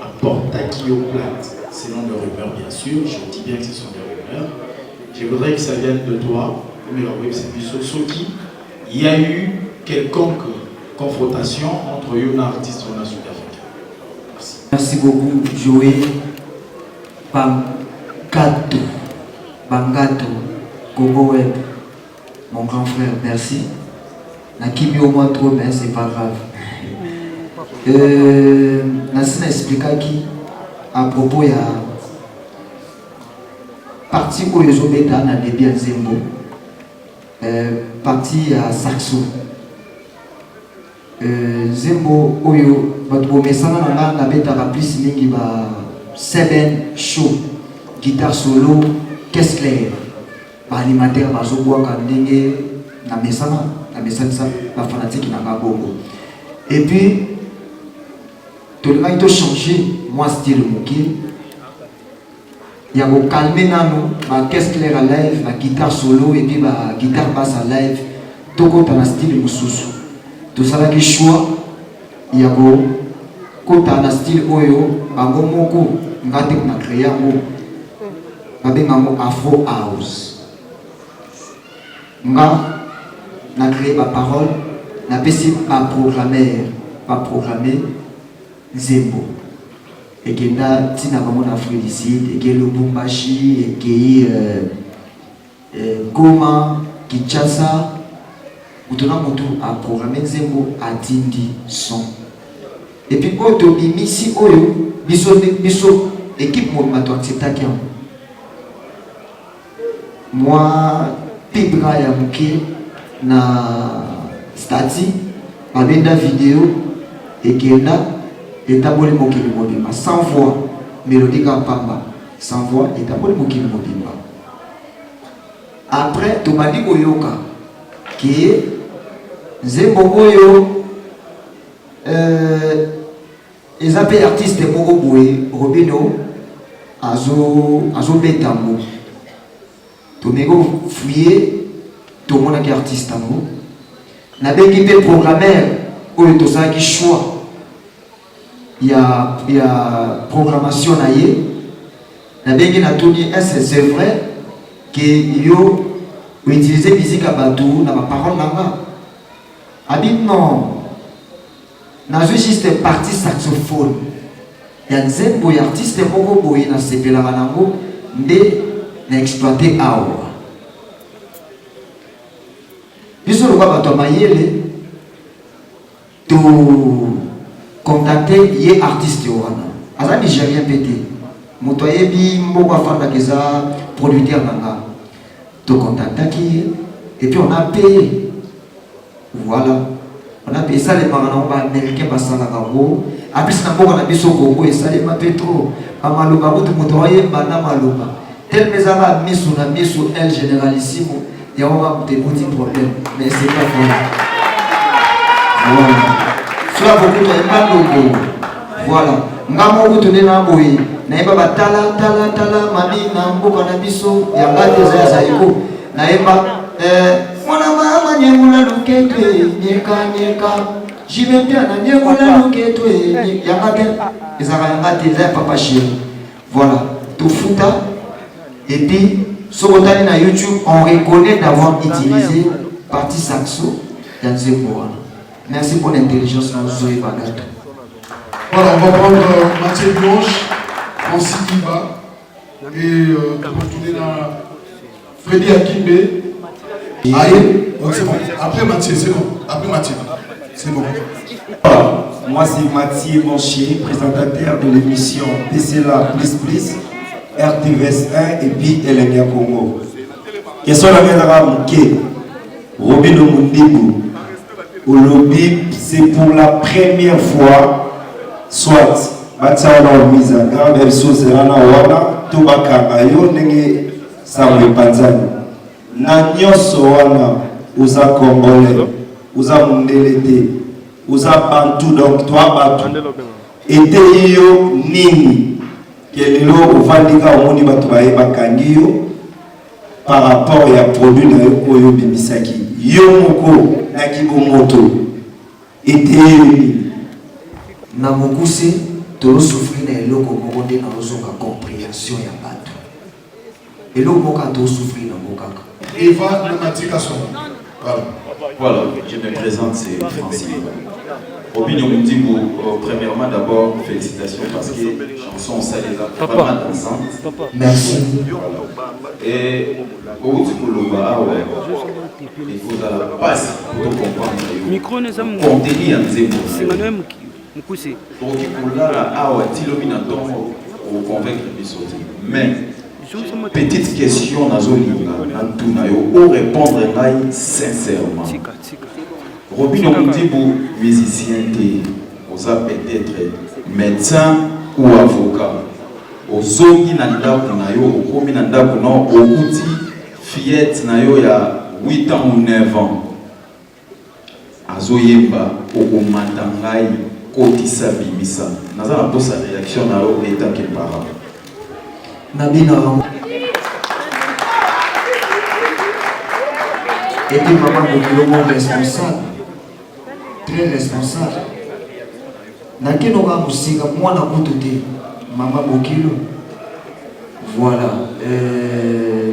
[SPEAKER 13] apporte à qui au plate, selon les rumeurs bien sûr, je dis bien que ce sont des rumeurs. Je voudrais que ça vienne de toi, mais c'est plus Soki. Il y a eu quelconque confrontation entre un artiste sud-africain. Merci.
[SPEAKER 2] Merci beaucoup, Joé. Bangato, Gogo Web, mon grand frère, merci. Nakimi au moins trop, mais c'est pas grave. Nassina expliqua qui, à propos, il y a partie où les hommes étaient dans les biens Zembo, partie à Saxo. Zembo, Oyo, votre message n'a pas plus mingi ba 7 show, guitare solo, caisse claire, alimentaire, bazoboa kandenge, na mesana, la fanatique n'a pas beaucoup. Et puis, tout le monde a changé, moi style Mouki. Il y a beau calmer nano, ma caisse claire à live, ma guitare solo et puis ma guitare basse à live, tout le monde a un style Moussous. Tout ça là qui choix, il y a beau, quand on a un style Oyo, bango moko, ngate na créer un mot, babenga Afro House. Nga na créé ma parole, na pesi pas programmer Zembo. Et que na tina comme on a fait ici, et que le Bumbashi, et que Goma, Kinshasa, où tout le monde a programmé Zembo à Tindi son. Et puis auto ici Oyo, biso équipe mon mato accepté moi Pibra ya muke na stati babenda vidéo et kenda etaboli mokili mobimba sans voix mélodie kampamba sans voix etaboli mokili mobimba après tobandi koyoka ke Zembo oyo eza pe artiste moko boye Robino azo betambo tomeko fouiller tout le monde qui est artiste tango na bengi pe programmeur oyo tozaki choix il y a programmation na ye na bengi na toni c'est vrai que yo utiliser musique à bateau na ma parole nanga abi non na juste partie saxophone ya Zembo ya artiste moko boye na sepela nango nde na exploiter awa biso lokwa bato mayele to contacter ye artiste wana aza nigérien pété moto ayebi mboko afandaka eza producteur nanga to contactaki et puis on a payé voilà on a payé ça les parents ba américain basalaka ngo apesi na mboka na biso Congo esalema pe trop amaloba moto moto ayemba na maloba tel mesara misu na misu el généralissimo ya on va te petit problème mais c'est pas vrai voilà cela beaucoup de mbando voilà ngamo kutune na boyi na yeba batala tala mami na mboka na biso ya ngate za zaiko na yeba mwana mama nyemula luketwe nyeka jibe bien na nyemula luketwe ya ngate ezaka ngate za papa chéri voilà tout futa. Et puis, sur YouTube, on reconnaît d'avoir utilisé partie saxo dans Zembo. Merci pour l'intelligence, Zoé Bagato.
[SPEAKER 4] Voilà, on va prendre Mathieu Blanche, Francis Kiba, et on va tourner dans Freddy Akimbe. Allez, c'est bon. Après Mathieu, c'est bon. Après Mathieu, c'est bon.
[SPEAKER 14] Moi, c'est Mathieu Monchier, présentateur de l'émission PCLA Plus. RTVS 1 et puis Elenia Congo. Question la mienne Robino Mundibou. Au lobby, c'est pour la première fois, soit Mathiana Misa, Grave Sozerana Wana, Tobaka Ayo, Nenge Samuel Panzani. Nanyoso Wana, Uza Congolais, Uza Mundelete, Uza Bantu, donc toi Bantu. Et Teyo Nini. Quel est l'eau moni batubaye bakangio par rapport à produit na oyo bimisaki yo moko na kibomoto
[SPEAKER 2] été na mokuse tolo souffrir na eloko moko nde na ozonga compréhension ya bato eloko moko to souffrir na mokaka
[SPEAKER 4] Eva Namatika son.
[SPEAKER 15] Voilà, je me présente, c'est Francis. Opinion Moutimbo, premièrement d'abord, félicitations parce que chanson, ça les a vraiment dansantes.
[SPEAKER 2] Merci.
[SPEAKER 15] Et au Loba, il faut la passe pour comprendre. Contenu en zéro. Donc, il faut là, au convaincre les sauter. Mais, petite question, au répondre sincèrement. Robin Omutibu, musicien, vous a peut-être médecin ou avocat. Au zongi nanda kunayo, au komi nanda kuno, au kuti fillette nayo ya 8 ans ou 9 ans. Azoyemba, au matangai, kotisa bimisa. Naza na posa réaction na yo état que parent.
[SPEAKER 2] Nabina et puis maman de responsable. Très responsable. Nakenoka musika mwana kutu te mama Bokilo. Voilà.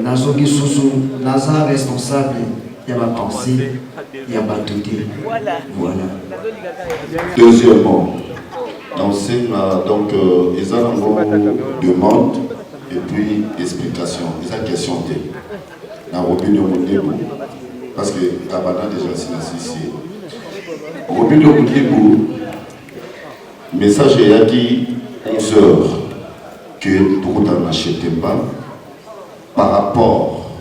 [SPEAKER 2] Nazoki susu naza responsable ya ba pensée ya ba douter. Voilà.
[SPEAKER 6] Deuxièmement, donc ils ont demande et puis explication. Ils ont question dans Robin Omutibu parce que Kabana déjà ici. Robin Omutibu, message est dit 11 heures que tout le monde n'achète pas par rapport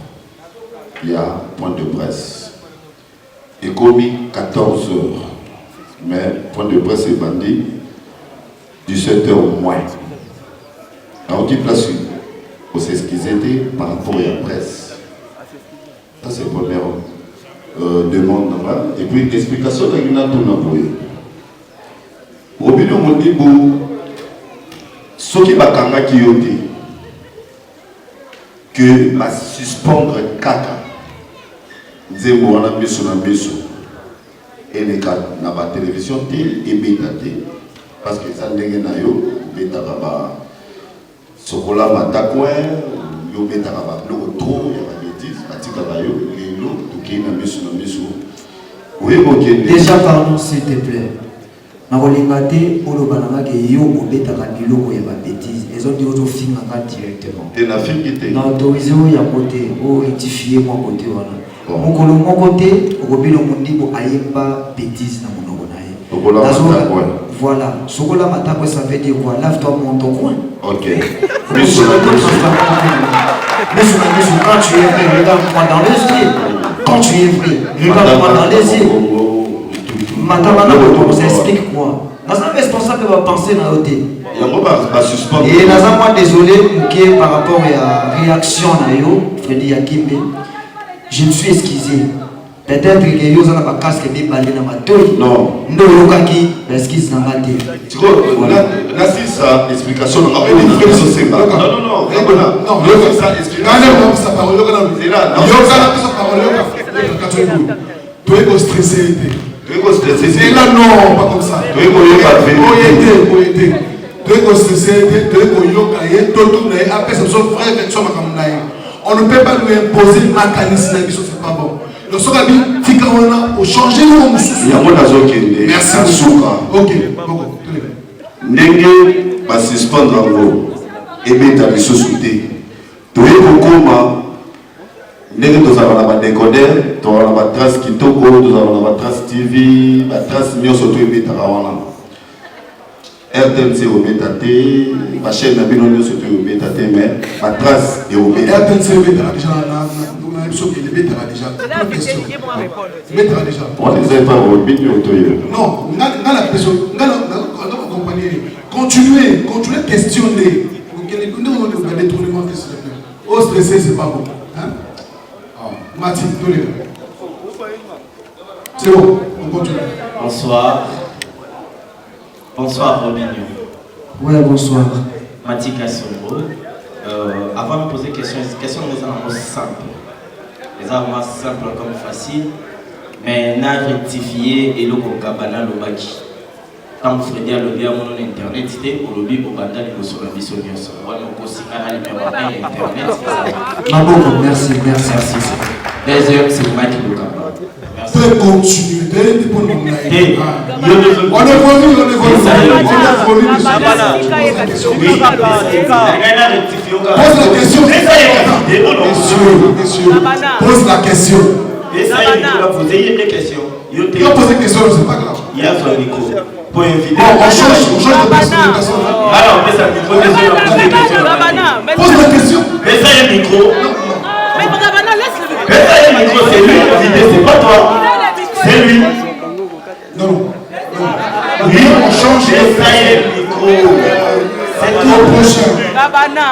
[SPEAKER 6] il y a point de presse. Et comme 14 heures, mais point de presse est bandit 17 heures au moins. Alors on dit place où c'est ce qu'ils étaient par rapport à la presse. Ça c'est la première demande. Et puis explication de Guinée-Tonaboye. Robin Omutibu, ce qui va kangaki que va suspendre kaka. Nzembo wana biso na biso. Et les cas na ba télévision et beta parce que ça ndenge na yo beta ba sokola matakwe yo beta ba bloko trop ya ba bêtise batika ba yo lelo tukina biso na biso.
[SPEAKER 2] Déjà pardon s'il te plaît. Na kolinga te olobananga ke yo obetaka biloko ya ba bêtise ezo di ozo finga nga directement.
[SPEAKER 6] Et la fille qui
[SPEAKER 2] na autorisé o ya côté o rectifier mon côté wana. Mokolo moko te okobilo mundibo ayemba bêtise na monoko na ye. Voilà, sokola matako ça veut dire quoi? Lave-toi mon ton coin.
[SPEAKER 6] OK.
[SPEAKER 2] Mais quand tu es vrai, regarde-moi dans les yeux. Quand tu es vrai, regarde-moi dans les yeux. Matamana, on s'explique quoi? Nous sommes responsables de penser dans l'OT. Et nous sommes désolé par rapport à la réaction de Freddy Yakimbe. Je me suis excusé. Peut-être que les gens ont casque et balé dans ma tête. Non. Non, il y a excuse dans ma tête.
[SPEAKER 6] Tu vois, c'est ça, l'explication. Non, non. C'est ça, explication.
[SPEAKER 4] Tu es stressé. C'est là, non, pas comme ça. Tu es stressé, tu es on ne peut pas lui imposer un mécanisme, c'est pas bon. Le Sogabi, on a changé le merci. Ok,
[SPEAKER 6] Nenge va suspendre en gros. Et mettre les sociétés. Tu es au coma. Nenge nous avons la décoder, tu as la trace qui toko, nous avons la trace TV, la trace mieux surtout et mettre à wana. RTNC au métaté, ma chaîne n'a pas eu surtout au métaté, mais ma trace est au métaté.
[SPEAKER 4] RTNC au métaté déjà, il est déjà.
[SPEAKER 6] On les a pas au milieu.
[SPEAKER 4] Non, dans la question, dans la compagnie, continuez à questionner. Nous avons des détournements de ce que au stressé, c'est pas bon. Mathilde, c'est bon, on continue.
[SPEAKER 3] Bonsoir. Bonsoir Robinho.
[SPEAKER 2] Ouais, bonsoir.
[SPEAKER 3] Matika Sombo. Avant de poser question nous allons simple. Les armes simples comme facile. mais n'a rectifié et le Gabana Lobaki. Quand Freddy a levé à mon internet, c'était au lobby pour battre les notions de vision. On a aussi un numéro 1 internet.
[SPEAKER 2] Maboko, merci.
[SPEAKER 3] Deuxième, c'est Mike Lugaba.
[SPEAKER 4] On peut continuer pour nous. On pose la question. Il a posé une question, c'est pas grave.
[SPEAKER 3] Il y a son micro. Pour inviter.
[SPEAKER 4] On change de personne.
[SPEAKER 3] Alors, on fait ça, micro.
[SPEAKER 4] Pose la question.
[SPEAKER 3] Mais ça, il y a le micro.
[SPEAKER 5] Mais Gabana, laisse le micro.
[SPEAKER 3] Mais ça, il y a le micro, c'est lui l'invité, c'est pas toi. C'est lui.
[SPEAKER 4] Non.
[SPEAKER 3] Oui, on change. Mais ça, il y a le micro.
[SPEAKER 4] C'est tout prochain.
[SPEAKER 5] Gabana.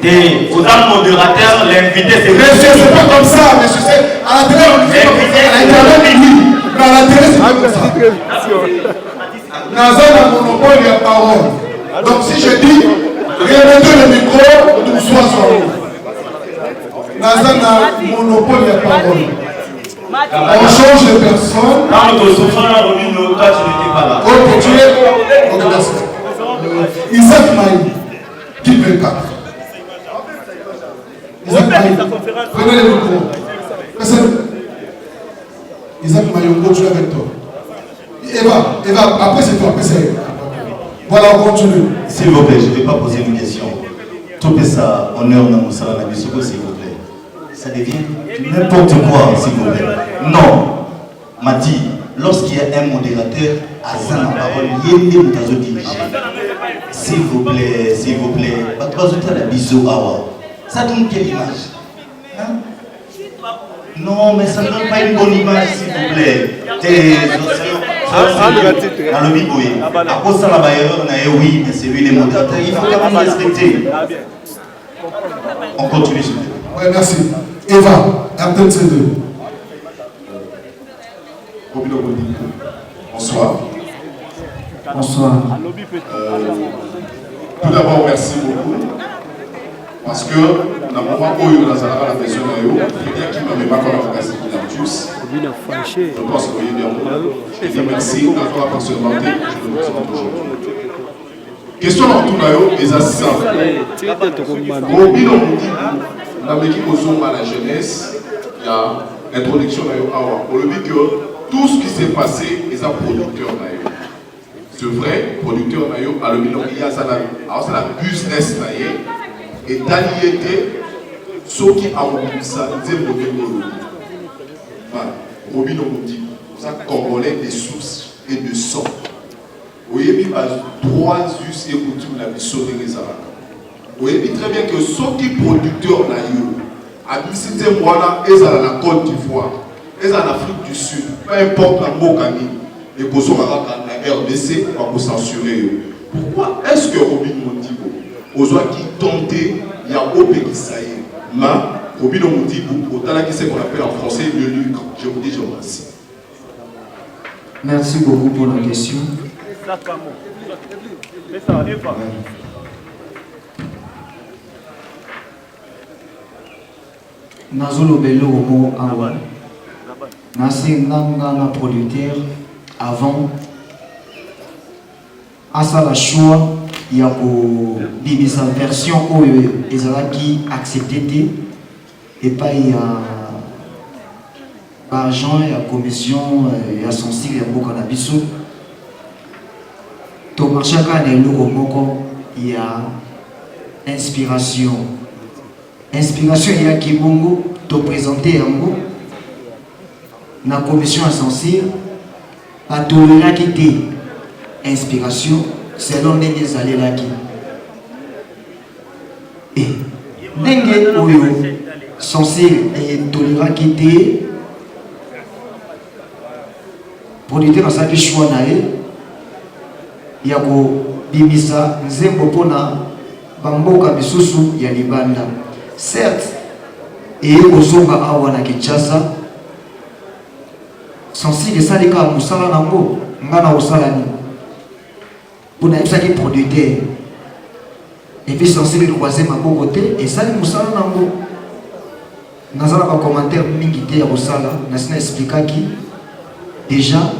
[SPEAKER 3] Et vous êtes modérateur, l'invité c'est...
[SPEAKER 4] Monsieur, c'est pas comme ça, monsieur. À la télé, on dit à l'internet, oui. Mais à la télé, c'est pas comme ça. Naza a monopole, il y a parole. Donc si je dis, remettez le micro, nous soyons. Naza a monopole, il y a parole. On change de personne.
[SPEAKER 3] Quand notre souffrant a remis nos cas, tu n'étais pas là.
[SPEAKER 4] Ok, tu es. Ok, merci. Isaac Maï, qui 24. Isaac Maï, prenez le micro. Isaac Mayongo, tu es avec toi. Eva, après c'est toi, après c'est Eva. Voilà, on continue.
[SPEAKER 6] S'il vous plaît, je ne vais pas poser une question. Tout ça, honneur dans mon salon, s'il vous plaît. Ça devient n'importe quoi, s'il vous plaît. Non. M'a dit, lorsqu'il y a un modérateur, à ça la parole, il y a des moutazo dirigés. S'il vous plaît, pas de la bisou awa. Ça donne quelle image? Hein? Non, mais ça ne donne pas une bonne image, s'il vous plaît. À cause de la bailleure, oui, mais c'est lui les modérateurs. Il faut quand même respecter. On continue, s'il vous plaît.
[SPEAKER 4] Oui, merci. Eva, RTC2.
[SPEAKER 6] Bonsoir.
[SPEAKER 2] Bonsoir.
[SPEAKER 6] Tout d'abord, merci beaucoup. Parce que, dans le moment où nous avons la maison, il y a qui m'a même pas comme un je pense que je dis merci à toi personnellement. Question dans tout le les assistants. Au bilan, dans l'équipe aux à la jeunesse, il y a l'introduction pour le dire que tout ce qui s'est passé est un producteur. C'est vrai, producteur à le bilan, il y a la business et d'alliété, ceux qui ont ça, ils aiment le Robin Omondi, ça congolais de sources et de sang. Vous voyez, il y a 3 us et coutumes la mission de les Arabes. Vous voyez très bien que ceux qui producteurs à Bissité Mwana, ils sont à la Côte d'Ivoire, ils sont en Afrique du Sud, peu importe la Mokani, et pour ceux qui sont la RDC, on va vous censurer. Pourquoi est-ce que Robin Omondi, aux gens qui tentaient, il y a au pays qui s'aille, Robin Omondi, autant là qui c'est qu'on appelle en français le lucre. Je vous dis, je vous remercie.
[SPEAKER 2] Merci beaucoup pour la question. Nazolo Bello Omo Awa. Nasi Nanga producteur avant. Asa la choix. Il y a une version où ils ont accepté et pas il y a l'argent, il y a commission, il y a son style, il y a beaucoup d'habitude. Donc, chaque année, il y a inspiration. Inspiration, il y a qui bongo, te présenter en gros. La commission essentielle, pas tolérer qui était inspiration. Selon les allées là qui et Nengue Oyo censé et tolérant qui était producteur dans sa vie choix naé il y a go bimisa nzembo pona bamboka bisusu ya libanda certes et ozonga awa na Kinshasa censé que ça les cas musala nango ngana osala ni pour n'être qui producteur et puis censé le croiser ma côté et ça les moussala nango Dans un commentaire mingité à Rosala, Nasna expliquaki déjà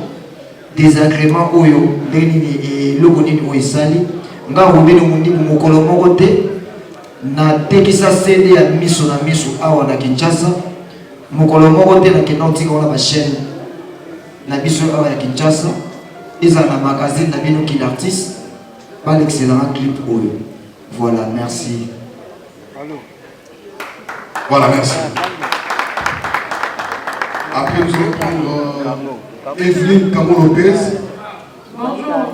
[SPEAKER 2] désagrément oyo et logonini oisali nga rubeni mundi mukolo moko te na tekisa sede ya miso na miso awa na Kinshasa mukolo moko te na kinoti ko na ba chaîne na biso awa ya Kinshasa eza na magazine na bino ki l'artiste pas l'excellent clip oyo. Voilà, merci.
[SPEAKER 4] Voilà, merci. Après, nous allons prendre Evelyne Camo Lopez.
[SPEAKER 10] Bonjour.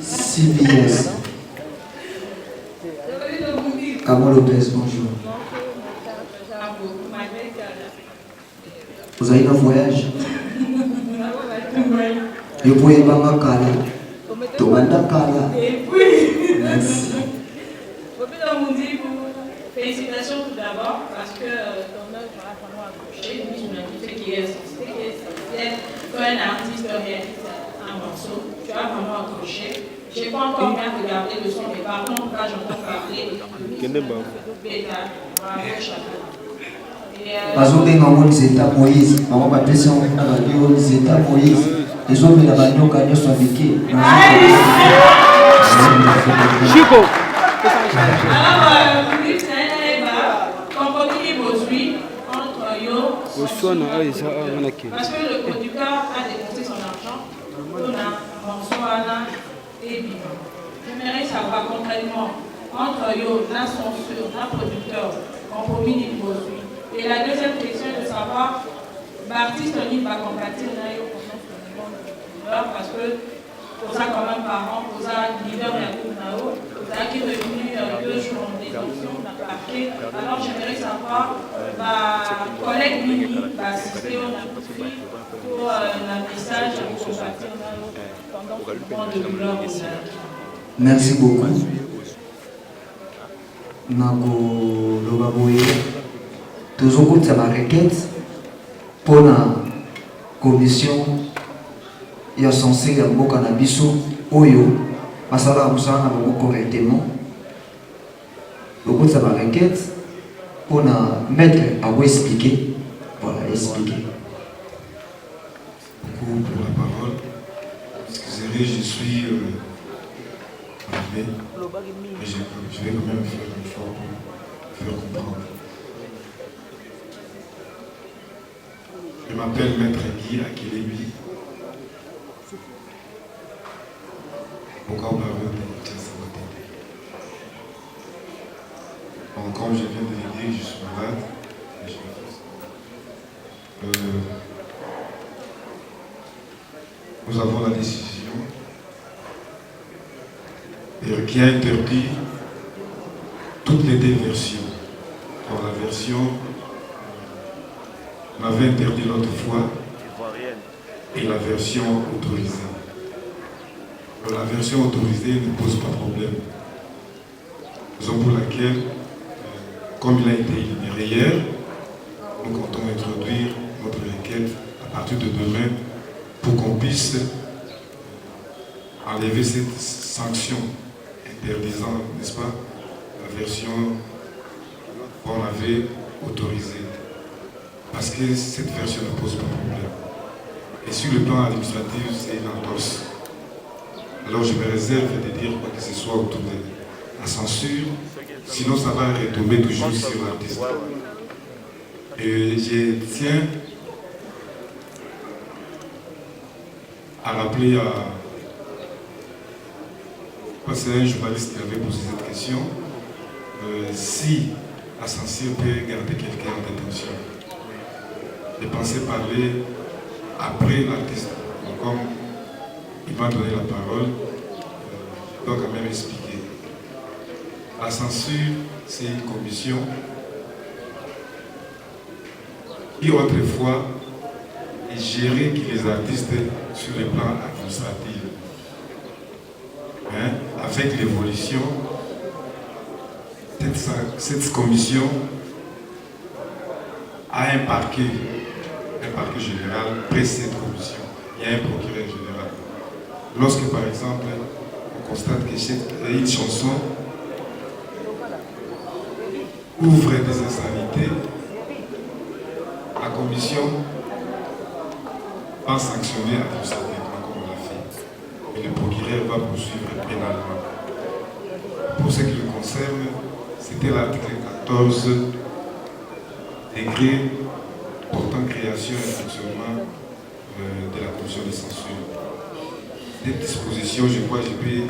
[SPEAKER 2] CBS. Camo Lopez, bonjour. Vous avez un voyage? Vous pouvez pas m'accaler. Merci.
[SPEAKER 16] Félicitations tout d'abord parce que ton œuvre va vraiment accrocher. Lui, je me dis qui est essentiel. Quand un artiste réalise un morceau, tu as vraiment accroché. Je n'ai pas encore bien regardé le son, mais par contre, quand j'entends parler de Beta, bravo chacun.
[SPEAKER 2] bazobenga ngo nzeta Moïse bango bapesi yango na radio nzeta Moïse ezobela banyoka nyonso avike
[SPEAKER 16] Chico. Alors, compromis aujourd'hui entre Yo parce que le producteur a dépensé son argent on a Monsoana et Bima. J'aimerais savoir concrètement entre Yo, la censure, la producteur, compromis aujourd'hui. Et la deuxième question est de savoir l'artiste va compatir parce que pour ça quand même parents, pour ça leader et Nao, pour ça qui est devenu 2 jours en détention, on a parqué. Alors j'aimerais savoir, ma collègue Mimi va assister au Napofi pour un message pour compatir Nao pendant le mouvement de douleur.
[SPEAKER 2] Merci beaucoup. Nako Lobaboye. Toujours ça ma requête pour la commission il y a censé y avoir cannabis oyo masala musana beaucoup correctement beaucoup ça ma requête pour la mettre à vous expliquer voilà expliquer
[SPEAKER 17] beaucoup pour la parole. Excusez-moi, je suis arrivé mais je vais quand même faire un effort pour faire comprendre. Je m'appelle Maître Guy Akelebi. Pourquoi on parle de Tchassabate? Bon, comme je viens de le dire, je suis malade. Nous avons la décision qui a interdit toutes les 2 versions. Dans la version on avait interdit l'autre fois et la version autorisée. La version autorisée ne pose pas de problème. Raison pour laquelle, comme il a été libéré hier, nous comptons introduire notre requête à partir de demain pour qu'on puisse enlever cette sanction interdisant, n'est-ce pas, la version qu'on avait autorisée. Parce que cette version ne pose pas de problème. Et sur le plan administratif, c'est une entorse. Alors je me réserve de dire quoi que ce soit autour de la censure, sinon ça va retomber toujours sur l'artiste. Et je tiens à rappeler parce que c'est un journaliste qui avait posé cette question, si la censure peut garder quelqu'un en détention. Je pensais parler après l'artiste. Comme il m'a donné la parole, je dois quand même expliquer. La censure, c'est une commission qui autrefois gérait les artistes sur le plan administratif. Hein? Avec l'évolution, cette commission a un parquet général près cette commission. Il y a un procureur général. Lorsque par exemple, on constate que une chanson ouvre des insanités, la commission va sanctionner administrativement comme on l'a fait. Et le procureur va poursuivre pénalement. Pour ce qui le concerne, c'était l'article 14 décret portant création et fonctionnement de la commission de censure. Cette disposition, je crois que je vais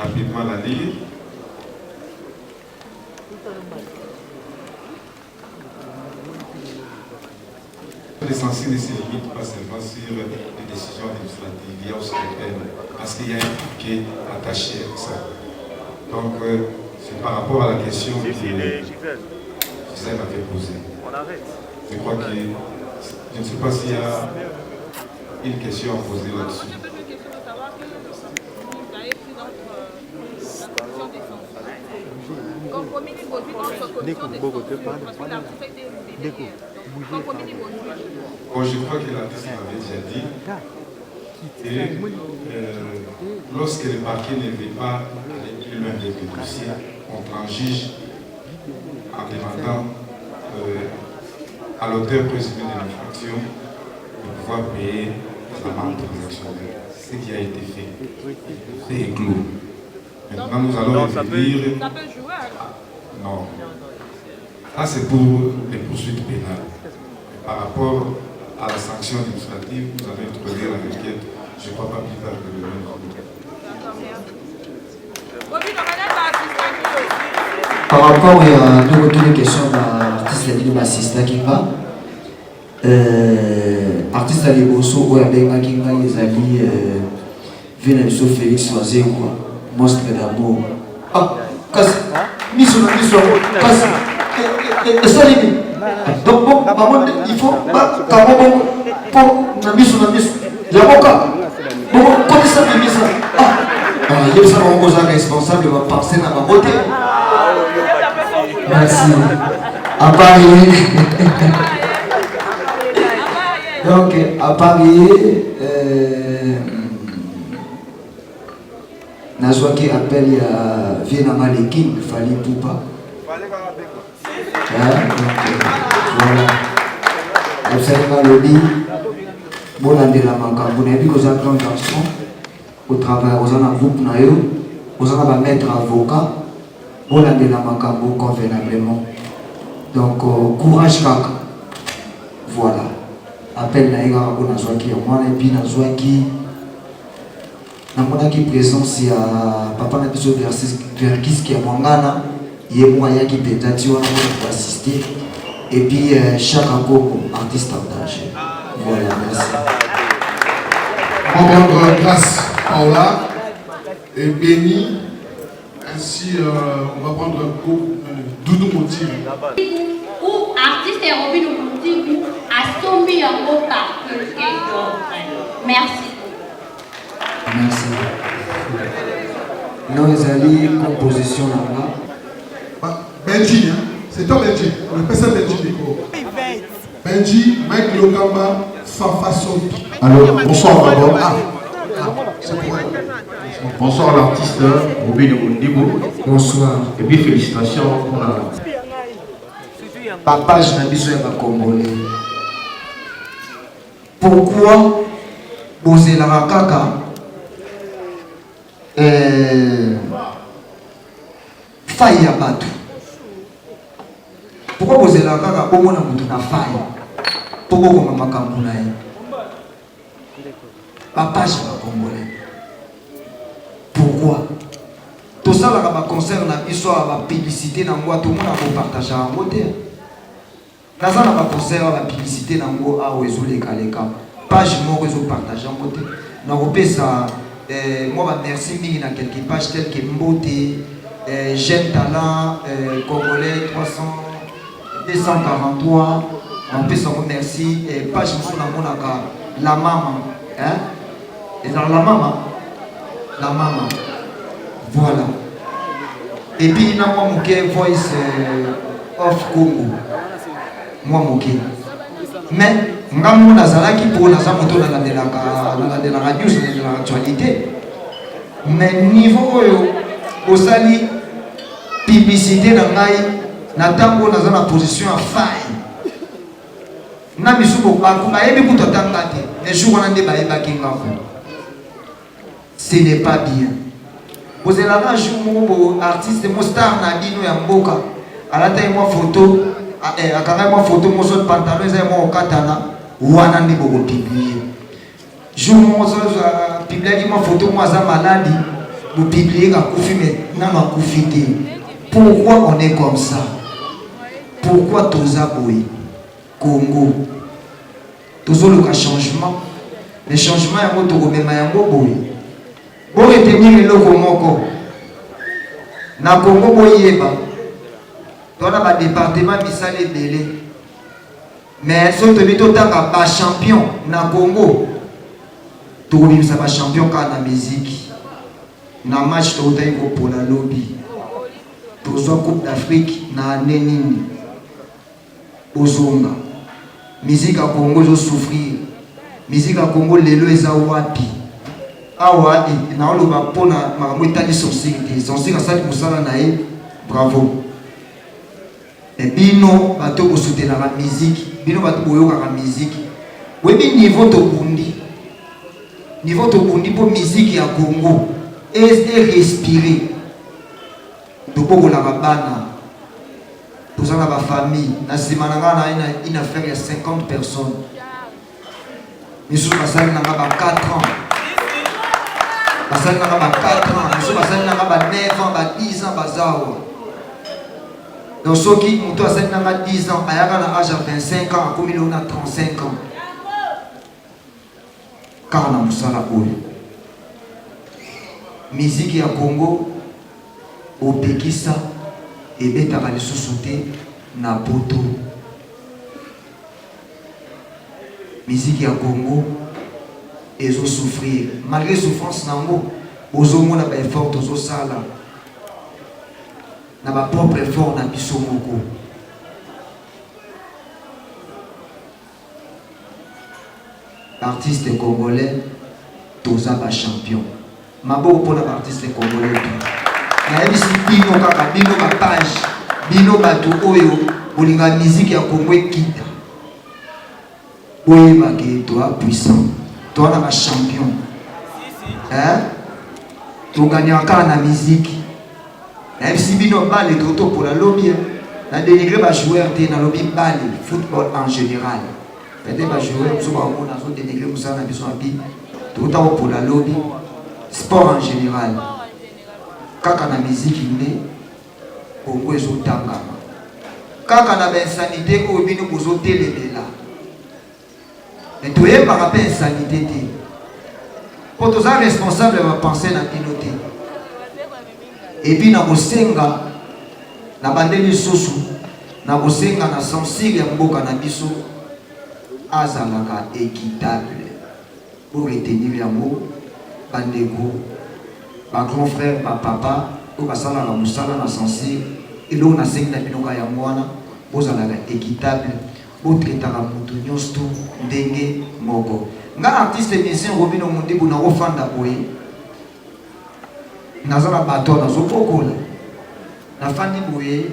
[SPEAKER 17] rapidement la lire. Les censures ne se limitent pas seulement sur les décisions administratives, il y a aussi les peines, parce qu'il y a un paquet attaché à ça. Donc, c'est par rapport à la question que Gisèle m'avait posée. Je crois que, je ne sais pas s'il y a une question à poser là-dessus. Bon, je crois que l'artiste m'avait déjà dit. Et lorsque le parquet ne veut pas aller plus loin avec le dossier, on transige en demandant à l'auteur présumé de l'infraction de pouvoir payer l'amende transactionnelle. Ce qui a été fait. C'est clos. Maintenant, nous allons revenir.
[SPEAKER 16] Ça peut jouer alors?
[SPEAKER 17] Non. Ça, c'est pour les poursuites pénales. Par rapport à la sanction administrative, vous allez introduire la requête, je ne crois pas plus tard que le même jour.
[SPEAKER 2] Par rapport à deux questions d'artiste de Massista qui va, artiste à l'Ebosso ou à Benga qui va, ils allaient venir sur Félix Oazé quoi, monstre d'amour. Ah, casse, mission, casse, et ça limite. Donc bon, maman, il faut pas pour la mission, il y a beaucoup. Bon, comment ça fait ça? Ah, il y a ça, on est responsable de ma parcelle à ma beauté. Merci. À Paris. Donc, à Paris, Nazwaki appelle il y a Vienna King, Fali Poupa. Voilà. Vous savez pas le dit. Bon, on a de la manque. Vous avez vu que vous avez un garçon au travail, vous avez un groupe, vous avez un maître avocat. Bon, on a de la manque convenablement. Donc, courage, kaka. Voilà. Appelle la Ega Rabo Nazwaki. Moi, et puis Nazwaki. Namonaki présence, il y a Papa Nabiso Verkis qui est Mangana. Il y a moyen qui peut être pour assister. Et puis, chaque artiste en danger. Voilà, merci.
[SPEAKER 4] On va rendre grâce Paola et Béni. Ainsi, on va prendre un coup Doudou Moti.
[SPEAKER 8] Ou artiste et Robin Moti a sommi un mot par quelqu'un d'autre. Merci.
[SPEAKER 2] Merci. Nous allons composition là-bas.
[SPEAKER 4] Benji, hein? C'est toi Benji. On appelle ça Benji Nico. Benji, Mike Lokamba, Fafa Sopi.
[SPEAKER 13] Alors, bonsoir d'abord. Bonsoir à l'artiste Robin Ondibou.
[SPEAKER 2] Bonsoir.
[SPEAKER 13] Et puis félicitations pour la...
[SPEAKER 2] Papa, je n'ai besoin de Congolais. Pourquoi poser la rakaka faille à battre? Pourquoi poser la rakaka pour moi na faille? Pourquoi on m'a camboulé? Papa, je suis Congolais. Pourquoi? Tout ça là concerne la publicité dans moi, tout le monde a partagé en côté. Dans ça là concerne la publicité dans moi à Oezule Kaleka. Page moi réseau partagé en côté. Dans le ça moi merci mille dans quelques pages telles que Mbote, Jeune Talent, Congolais 243. On peut s'en remercier. Page moi dans mon la maman, hein? Et dans la maman. Voilà. Et puis, il y a mon voice of Congo. Moi, mon mais, je suis qui pour la radio, c'est de l'actualité. Mais, niveau, au sali, publicité, Natango naza na position à faille. Na misuko bakuma yebi kutotanga te. Les jours on a des baïba kingako. Ce n'est pas bien. Vous avez un jour mon artiste mon star na bino ya mboka. Alata moi photo akanga moi photo mon son pantalon za moi okatana wana ndi boko publier. Jour mon son publier moi photo moi za maladi. Vous publiez ka kufi mais na ma kufi te. Pourquoi on est comme ça? Pourquoi toza boy Congo tozo le changement le changement ya moto ko mema ya boy bo retenir le loko moko na Congo boyeba tona ba département bisale belé mais so to bito tanga ba champion na Congo to bimisa ba champion ka na musique na match to utai ko pour la lobby tozo Coupe d'Afrique na neni Ozonga. Musique à Congo je souffrir. Musique à Congo lelo eza wapi. Awa na oloba pona makambo tali société. Société ça qui musala nae. Bravo. Et bino bato ko soutenir la musique, bino bato boyoka la musique. Webi niveau to bundi. Niveau to bundi pour musique ya Congo. Et respirer. To poko la bana. Nous avons ma famille. Dans une affaire, il y a 50 personnes. Nous sommes passés dans 4 ans. Passés dans 4 ans. Nous sommes passés dans 9 ans, 10 ans. Donc, ceux qui ont 10 ans, à l'âge de 25 ans, comme il a 35 ans. Car on a Moussala Oul. Musique à Congo, au Pékissa. Et bêta va les sous-sauter na poto. Musique à Congo, ils ont souffrir. Malgré souffrance nango, aux hommes n'a pas effort, aux sala. N'a pas propre effort na biso moko. Artiste congolais, toza ba champion. Mabo pour l'artiste congolais. Naebisi bino kaka bino ba page bino bato oyo bolinga musique ya Congo ekita boyeba ke toi puissant toi na ba champion to gagner na musique naebisi bino bale toto pour la lobby na dénigrer ba joueur te na lobby bale football en général peut-être ba joueur so ba on a so dénigrer musa na biso abi toto pour la lobby sport en général. Kaka na musique ine Congo ezotanga kaka na insanité ko bino bozo telemela mais toye par rapport insanité te pour tous responsable va penser na binoté et puis na bosenga na bandeli sosu na bosenga na sensible ya mboka na biso azalaka équitable pour retenir yango bandeko ma grand frère, ma papa, ou ma sala la moussala na sensi, et l'eau na seng na binoka ya mwana, vous allez équitable, vous traitez la moutonnios tout, dengue, moko. Nga artiste musicien Robino Mundi bu na ofanda boye. Nazala bato na zopokola. Na fandi boye,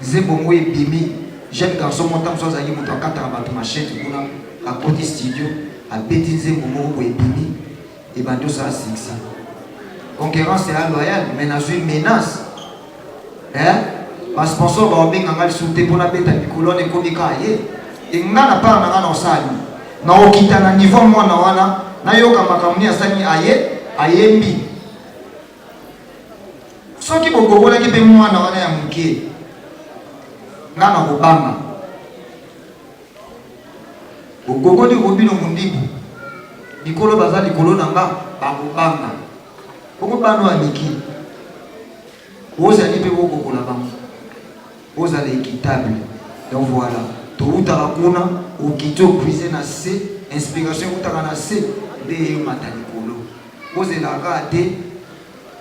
[SPEAKER 2] zembo moye bimi, jeune garçon montam so zali muto akata bato machette kuna à côté studio, à beti zembo moye bimi, et bando ça sexy. Concurrence est loyale, mais dans une menace. Parce que sponsor va bien engager sous tes pour la bête à colonne et comique aïe. Et on n'a pas un salle. Na okita na niveau moi na wana na yoka makamuni asani aye ayembi. Soki bogobola ki pe moi na wana ya muke. Ngana kobanga. Bogogoli robino mundibu. Likolo bazali likolo nanga bakobanga. Pourquoi pas nous amiki? Vous allez payer beaucoup pour la banque. Vous allez équitable. Donc voilà. Tout à la kuna, au kito cuisine à C, inspiration ou à C, de matalikolo. Vous allez la garder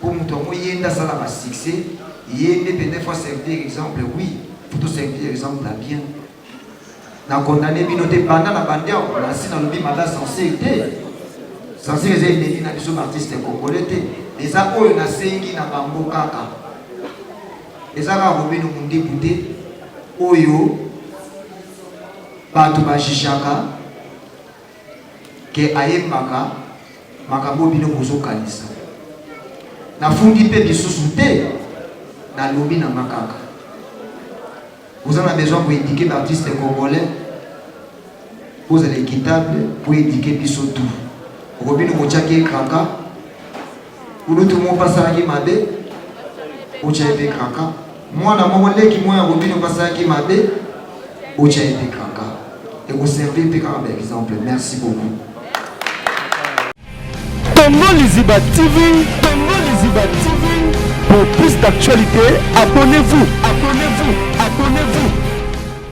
[SPEAKER 2] pour nous donner un salaire à succès. Il y a des fois servir exemple, oui, pour tout servir exemple là bien. Na condamné binoté pendant la bande, on a si dans le bimada censé être. Censé les aider na biso artiste congolais. Les apôtres na sengi na bambo kaka. ezaka robino mundéputé oyo bato bajishaka ke ayembaka makambo bino bozokanisa nafundi mpe lisusu te nalobi na makaka vous en avez besoin pour éduquer l'artiste congolais vous êtes équitable pour éduquer biso tout robino motiaki ekraka ulutu mo pasalaki mabe otia epe kraka mwana moko leki moya robino pasalaki mabe otia epe kraka ekoservi mpe kaka ba exemple. Merci beaucoup.
[SPEAKER 1] Congo Liziba TV, Congo Liziba TV. Pour plus d'actualités, abonnez-vous, abonnez-vous, abonnez-vous.